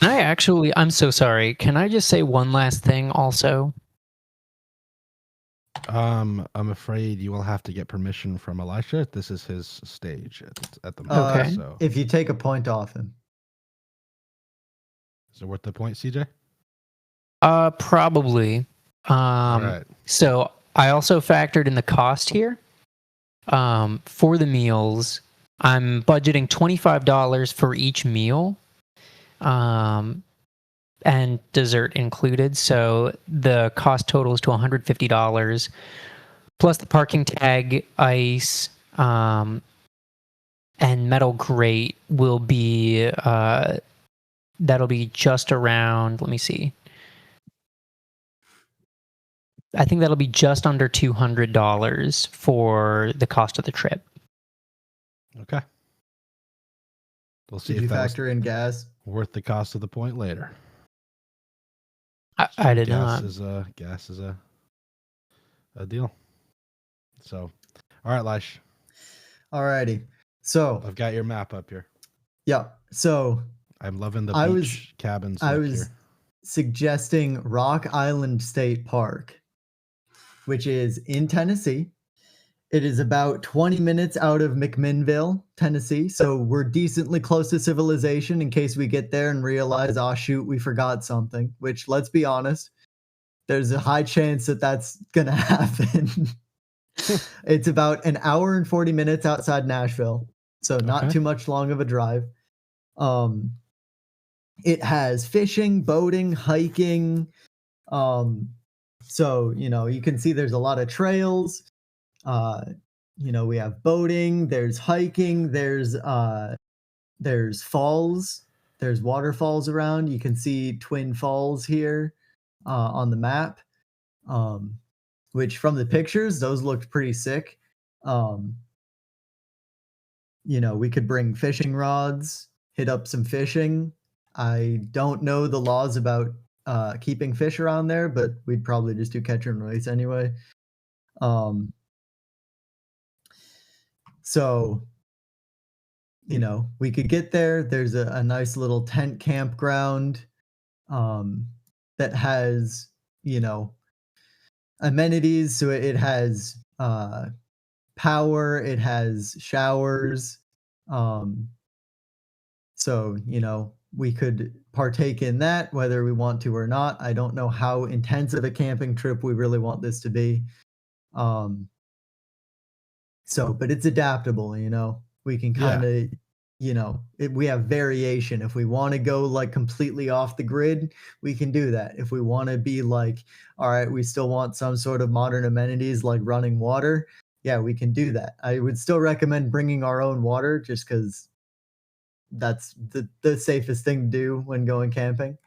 I'm so sorry. Can I just say one last thing also? I'm afraid you will have to get permission from Elisha. This is his stage at the moment. Okay. So If you take a point off him. is it worth the point, CJ? Probably. All right. So I also factored in the cost here. For the meals, I'm budgeting $25 for each meal, and dessert included. So the cost totals to $150, plus the parking tag, ice, and metal grate will be that'll be just around. Let me see. I think that'll be just under $200 for the cost of the trip. Okay. We'll see Did you if that factor in gas? was worth the cost of the point later. I did gas not. Gas is a deal. So, all right, Lish. Alrighty. So I've got your map up here. yeah. So I'm loving the I beach cabins. I look was here. suggesting Rock Island State Park, which is in Tennessee. It is about 20 minutes out of McMinnville, Tennessee. So we're decently close to civilization in case we get there and realize, oh, shoot, we forgot something, which, let's be honest, there's a high chance that that's going to happen. It's about an hour and 40 minutes outside Nashville. So not Okay. too much long of a drive. It has fishing, boating, hiking. So, you can see there's a lot of trails. We have boating, there's hiking, there's falls, there's waterfalls around. You can see Twin Falls here on the map, which from the pictures, those looked pretty sick. We could bring fishing rods, hit up some fishing. I don't know the laws about keeping fish around there, but we'd probably just do catch and release anyway. So, we could get there. There's a nice little tent campground that has, amenities. So it has power, it has showers. So, we could partake in that whether we want to or not. I don't know how intense of a camping trip we really want this to be. But it's adaptable, we can kind of, we have variation. If we want to go like completely off the grid, we can do that. If we want to be like, all right, we still want some sort of modern amenities like running water, yeah, we can do that. I would still recommend bringing our own water just because that's the safest thing to do when going camping.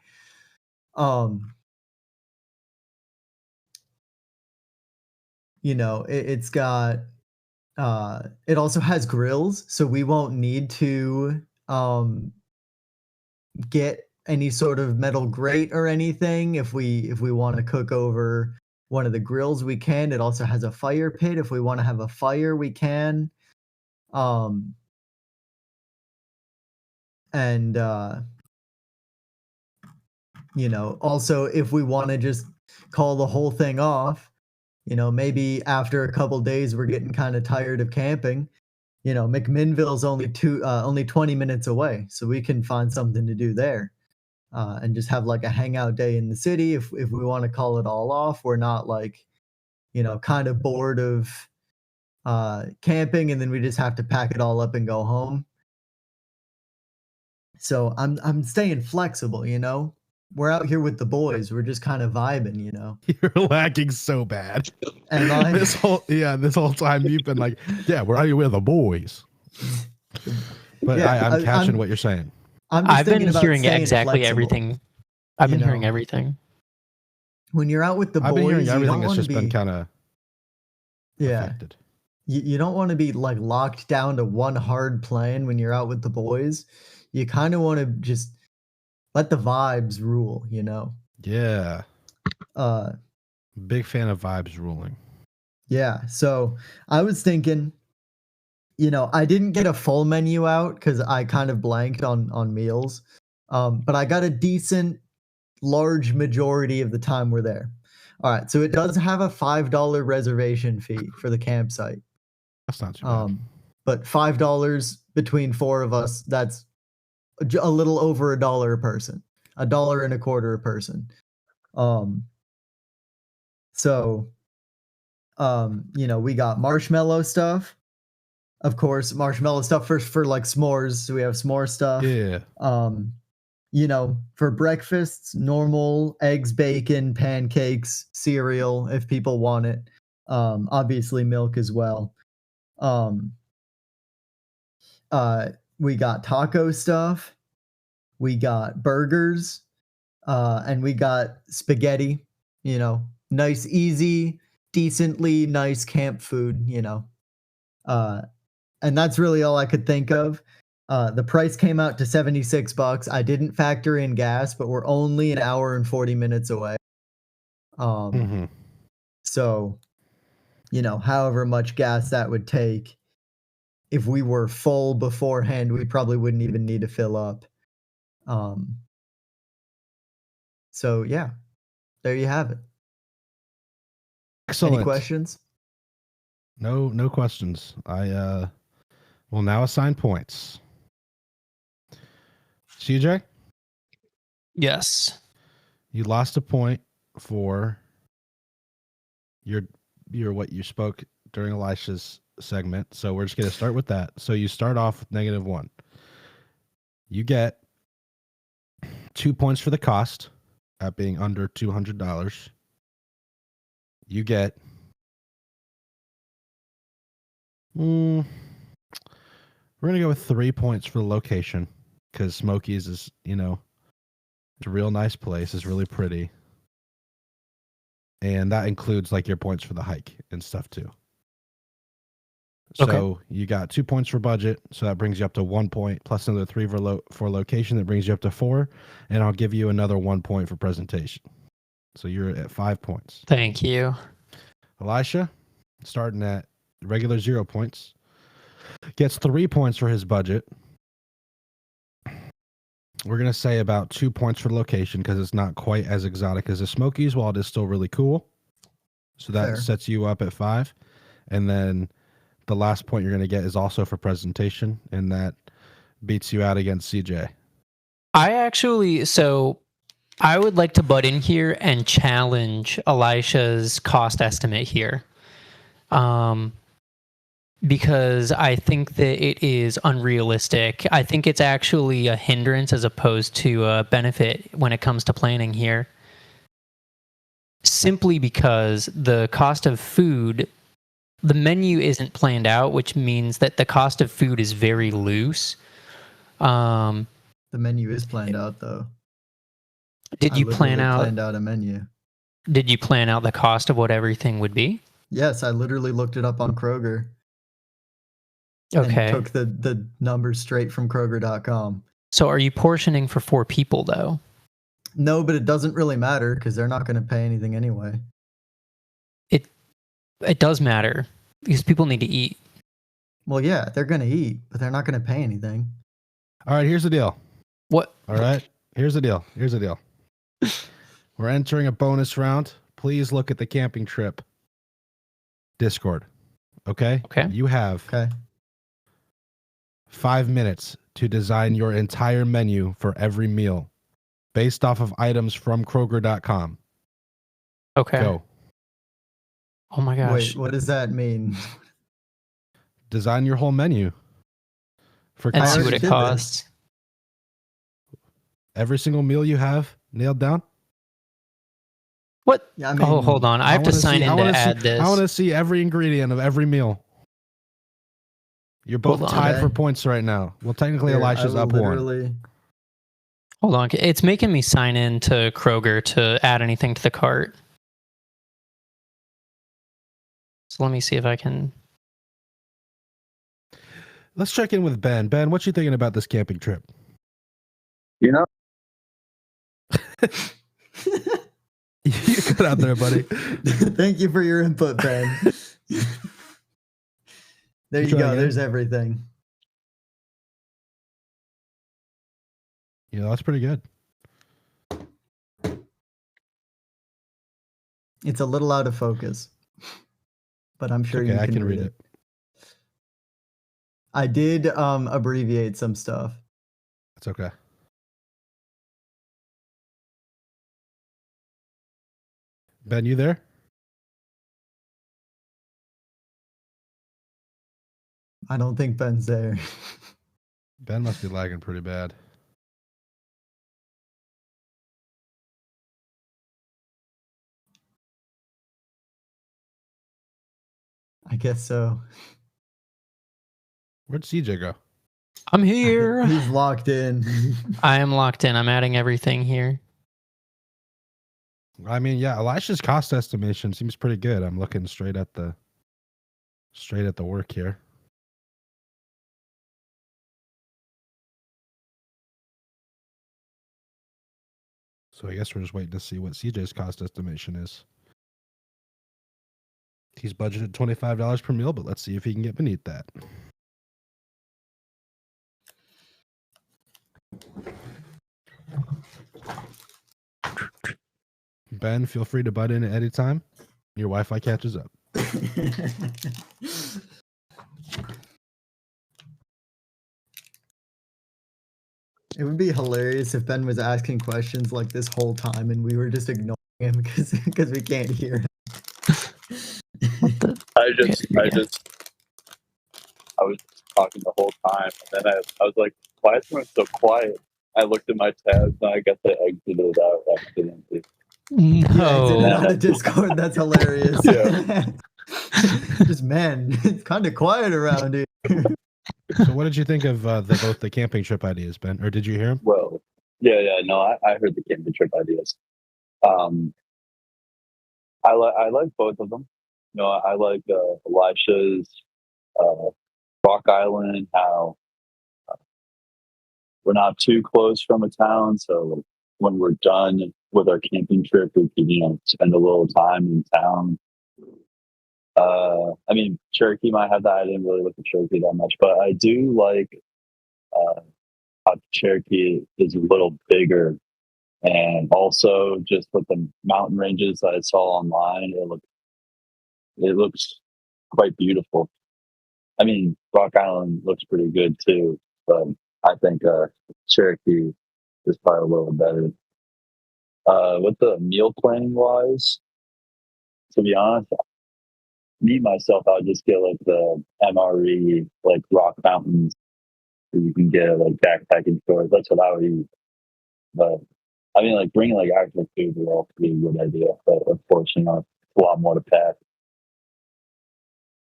It's got it also has grills, so we won't need to get any sort of metal grate or anything. If we want to cook over one of the grills, we can. It also has a fire pit. If we want to have a fire, we can. And also if we want to just call the whole thing off, maybe after a couple days we're getting kind of tired of camping. McMinnville's only 20 minutes away, so we can find something to do there, and just have like a hangout day in the city. If we want to call it all off, we're not like, kind of bored of camping, and then we just have to pack it all up and go home. So I'm staying flexible. We're out here with the boys. We're just kind of vibing. You're lagging so bad. And I, this whole time you've been like, yeah, we're out here with the boys. But Yeah, I'm catching I'm- what you're saying. I've been hearing staying exactly flexible. everything. I've been You hearing know. everything. When you're out with the I've been boys, hearing you everything. don't It's want to just be been kind of affected. you don't want to be like locked down to one hard plan when you're out with the boys. You kind of want to just let the vibes rule. Yeah. Uh, Big fan of vibes ruling. Yeah, so I was thinking, I didn't get a full menu out because I kind of blanked on meals, but I got a decent, large majority of the time we're there. All right, so it does have a $5 reservation fee for the campsite, That's not too bad. but $5 between four of us, that's a little over $1 a person, $1.25 a person. So we got marshmallow stuff. Of course, marshmallow stuff for like s'mores. So we have s'more stuff. Yeah. For breakfasts, normal eggs, bacon, pancakes, cereal if people want it. Obviously milk as well. We got taco stuff. We got burgers. And we got spaghetti, nice, easy, decently nice camp food, and that's really all I could think of. The price came out to $76. I didn't factor in gas, but we're only an hour and 40 minutes away. So, however much gas that would take, if we were full beforehand, we probably wouldn't even need to fill up. So yeah, there you have it. Excellent. Any questions? No questions. I will now assign points. CJ, Yes. you lost a point for your what you spoke during Elisha's segment. So we're just going to start with that. So you start off with -1. You get 2 points for the cost at being under $200. You get we're going to go with 3 points for the location because Smokies is, it's a real nice place. It's really pretty. And that includes like your points for the hike and stuff too. So Okay. you got 2 points for budget. So that brings you up to 1 point plus another 3 for location. That brings you up to 4. And I'll give you another 1 point for presentation. So you're at 5 points. Thank you. Elisha, starting at regular 0 points, gets 3 points for his budget. We're going to say about 2 points for location because it's not quite as exotic as the Smokies, while it is still really cool. So that Fair. sets you up at 5. And then the last point you're going to get is also for presentation, and that beats you out against CJ. I would like to butt in here and challenge Elisha's cost estimate here. Because I think that it is unrealistic. I think it's actually a hindrance as opposed to a benefit when it comes to planning here. Simply because the cost of food, the menu isn't planned out, which means that the cost of food is very loose. Um, The menu is planned out though. did I you plan literally out? planned out a menu. Did you plan out the cost of what everything would be? Yes, I literally looked it up on Kroger and Okay. took the numbers straight from Kroger.com. So are you portioning for 4 people though? No, but it doesn't really matter because they're not going to pay anything anyway. It does matter because people need to eat. Well, yeah, they're going to eat, but they're not going to pay anything. All right, here's the deal. What? All right, here's the deal. Here's the deal. We're entering a bonus round. Please look at the camping trip Discord. Okay? Okay. You have Okay. 5 minutes to design your entire menu for every meal based off of items from Kroger.com. Okay. Go. Oh my gosh. Wait, what does that mean? Design your whole menu for And I see already what it did costs. every single meal you have nailed down. What? Yeah, I mean, Oh, hold on. I have to wanna sign see- I in to wanna add see, this. I want to see every ingredient of every meal. You're both Hold on. tied for Okay. points right now. Well, technically, Here, Elisha's I will up one. literally. Hold on. It's making me sign in to Kroger to add anything to the cart. So let me see if I can. Let's check in with Ben. Ben, what you thinking about this camping trip? You know, You got out there, buddy. Thank you for your input, Ben. There you Try go. again. There's everything. Yeah, that's pretty good. It's a little out of focus, but I'm sure Okay, you I can can read it. I did abbreviate some stuff. It's okay. Ben, you there? I don't think Ben's there. Ben must be lagging pretty bad. I guess so. Where'd CJ go? I'm here. He's locked in. I am locked in. I'm adding everything here. I mean, yeah, Elisha's cost estimation seems pretty good. I'm looking straight at the work here. So I guess we're just waiting to see what CJ's cost estimation is. He's budgeted $25 per meal, but let's see if he can get beneath that. Ben, feel free to butt in at any time. Your Wi-Fi catches up. It would be hilarious if Ben was asking questions like this whole time and we were just ignoring him because we can't hear him. I was talking the whole time, and then I was like, "Why is everyone so quiet?" I looked at my tabs, and I guess I exited out accidentally. Yeah, No. it's on the Discord. That's hilarious. Yeah. Just man, it's kind of quiet around here. So what did you think of both the camping trip ideas, Ben? Or did you hear him? Well, yeah, no, I heard the camping trip ideas. I like both of them. You know, I like Elisha's Rock Island. How we're not too close from a town, so when we're done with our camping trip, we can spend a little time in town. I mean, Cherokee might have that. I didn't really look at Cherokee that much, but I do like how Cherokee is a little bigger, and also just with the mountain ranges that I saw online, it looks quite beautiful. I mean, Rock Island looks pretty good too, but I think Cherokee is probably a little better. With the meal planning wise, to be honest, me myself, I would just get like the MRE, like Rock Mountains, that you can get at like backpacking stores. That's what I would eat. But I mean, like bringing like actual food would also be a good idea. But of course, it's a lot more to pack.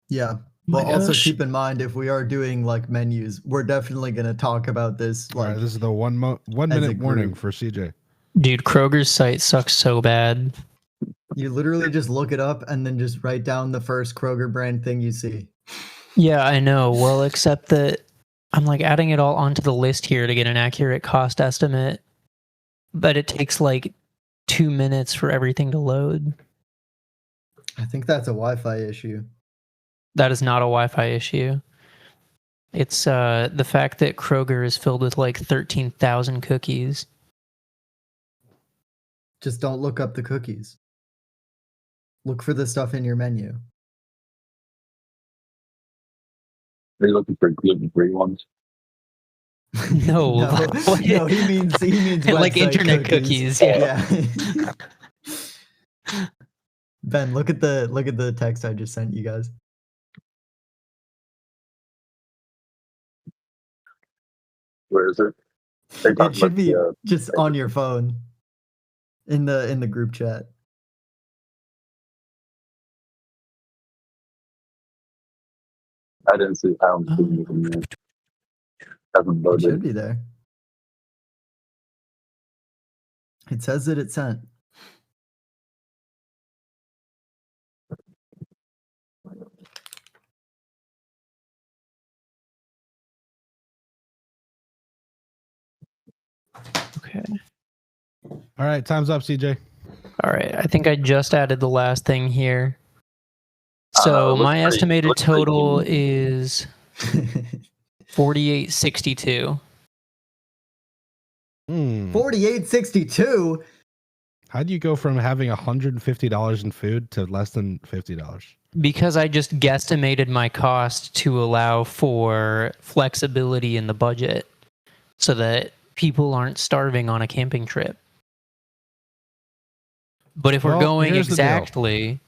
Yeah, Well, My also gosh. keep in mind, if we are doing like menus, we're definitely going to talk about this. All right, Like, this is the 1 as a minute warning group. for CJ. Dude, Kroger's site sucks so bad. You literally just look it up and then just write down the first Kroger brand thing you see. Yeah, I know. Well, except that I'm like adding it all onto the list here to get an accurate cost estimate, but it takes like 2 minutes for everything to load. I think that's a Wi-Fi issue. That is not a Wi-Fi issue. It's the fact that Kroger is filled with like 13,000 cookies. Just don't look up the cookies. Look for the stuff in your menu. Are you looking for gluten-free ones? No, no, he means like website internet cookies. Yeah. Ben, look at the text I just sent you guys. Where is it? It should be just on your phone in the group chat. I didn't see how I'm seeing it in there. Hasn't It loaded. should be there. It says that it's sent. Okay. All right, time's up, CJ. All right. I think I just added the last thing here. So my estimated total is 48.62. 48.62. How do you go from having $150 in food to less than $50? Because I just guesstimated my cost to allow for flexibility in the budget so that people aren't starving on a camping trip. But if we're going exactly...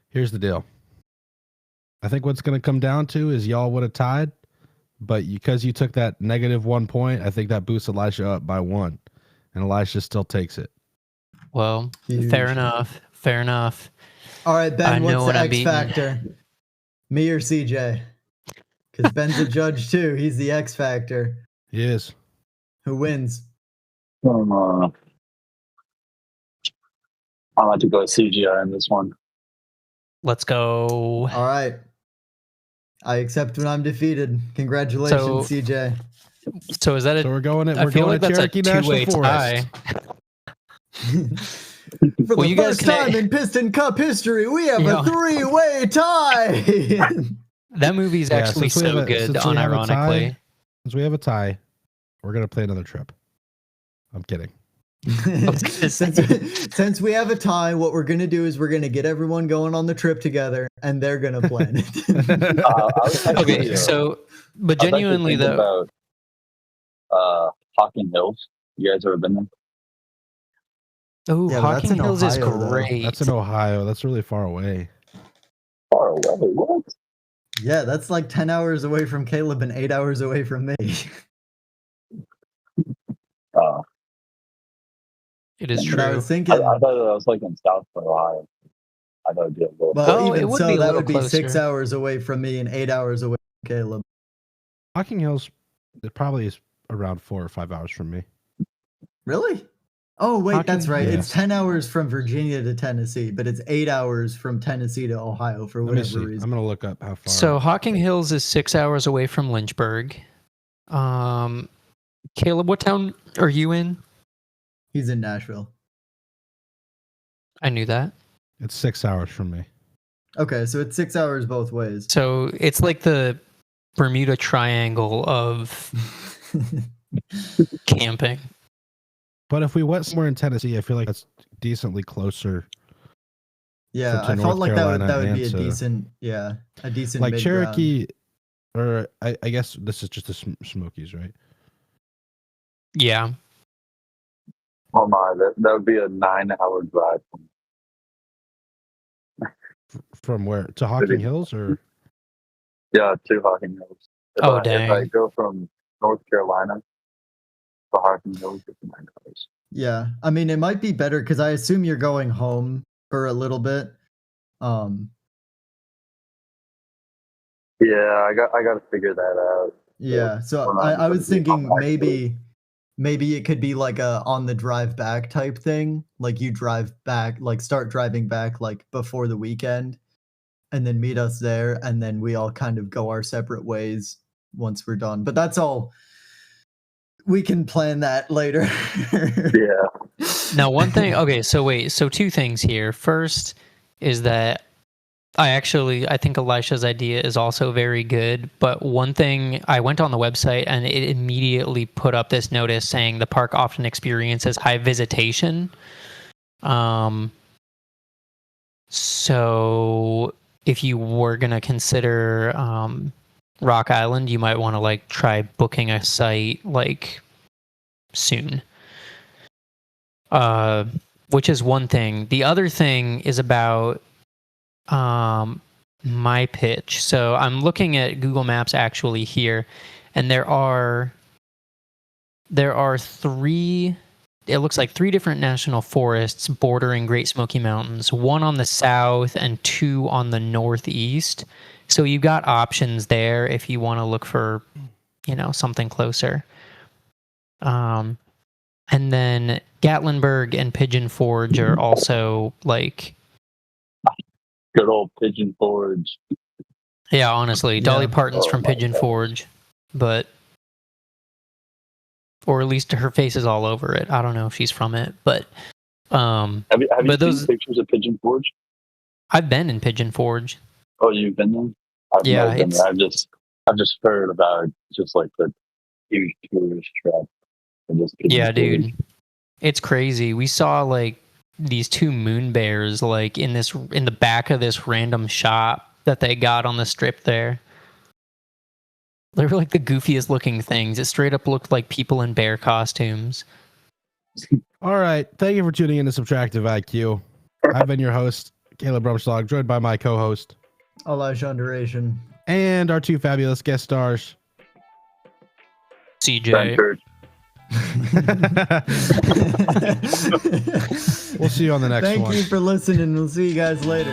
Here's the deal. I think what's going to come down to is y'all would have tied, but because you took that -1 point, I think that boosts Elisha up by 1, and Elisha still takes it. Well, Huge. fair enough. Fair enough. All right, Ben, what's the X beating. factor? Me or CJ? Because Ben's a judge too. He's the X factor. He is. Who wins? I'll have to go CGI on this one. Let's go. All right. I accept when I'm defeated. Congratulations, CJ. So is that a? So we're going at Cherokee National Forest. For the first time in Piston Cup history, we have a 3-way tie. That movie's actually so good, unironically. Since we have a tie, we're going to play another trip. I'm kidding. Since we have a tie, what we're going to do is we're going to get everyone going on the trip together, and they're going to plan it. Okay, so, but genuinely though. About Hocking Hills. You guys ever been there? Oh, yeah, Hocking Hills is great. Though. That's in Ohio. That's really far away. Far away? What? Yeah, that's like 10 hours away from Caleb and 8 hours away from me. It is true. I was thinking. I thought it was like in South Ohio. I thought it'd be a little. Well, even so, that would be 6 hours away from me and 8 hours away from Caleb. Hocking Hills, it probably is around 4 or 5 hours from me. Really? Oh, wait, that's right. Yeah. It's 10 hours from Virginia to Tennessee, but it's 8 hours from Tennessee to Ohio for whatever reason. I'm going to look up how far. So Hocking Hills is 6 hours away from Lynchburg. Caleb, what town are you in? He's in Nashville. I knew that. It's 6 hours from me. Okay, so it's 6 hours both ways. So it's like the Bermuda Triangle of camping. But if we went somewhere in Tennessee, I feel like that's decently closer. Yeah, I felt like that would be a decent like Cherokee, or I guess this is just the Smokies, right? Yeah. Oh my, that would be a 9-hour drive. From where? To Hocking Hills, or? Yeah, to Hocking Hills. Dang. If I go from North Carolina to Hocking Hills, it's 9 hours. Yeah, I mean, it might be better because I assume you're going home for a little bit. Yeah, I got to figure that out. Yeah, so I was thinking maybe it could be like a on the drive back type thing. Like you drive back, like start driving back like before the weekend, and then meet us there, and then we all kind of go our separate ways once we're done. But that's all. We can plan that later. Yeah. Now, one thing. Okay, so wait. So two things here. First is that I think Elisha's idea is also very good. But one thing, I went on the website and it immediately put up this notice saying the park often experiences high visitation. So if you were gonna consider Rock Island, you might want to like try booking a site like soon. Which is one thing. The other thing is about my pitch. So I'm looking at Google Maps actually here, and there are three. It looks like 3 different national forests bordering Great Smoky Mountains, 1 on the south and 2 on the northeast. So you've got options there if you want to look for, something closer. And then Gatlinburg and Pigeon Forge are also like Good old Pigeon Forge. Yeah, honestly, Dolly Yeah. Parton's from my Pigeon God. Forge, or at least her face is all over it. I don't know if she's from it, but Have you but seen pictures of Pigeon Forge? I've been in Pigeon Forge. Oh, you've been there? I've Yeah, never been there. I've just heard about it, just like the huge tourist trap. And just Pigeon Yeah, Forge. dude, it's crazy. We saw like these 2 moon bears like in the back of this random shop that they got on the strip there. They were like the goofiest looking things. It straight up looked like people in bear costumes. All right. Thank you for tuning in to Subtractive IQ. I've been your host, Caleb Rumschlag, joined by my co-host Elisha Underation. and our 2 fabulous guest stars. CJ. Church. We'll see you on the next one. Thank you for listening. We'll see you guys later.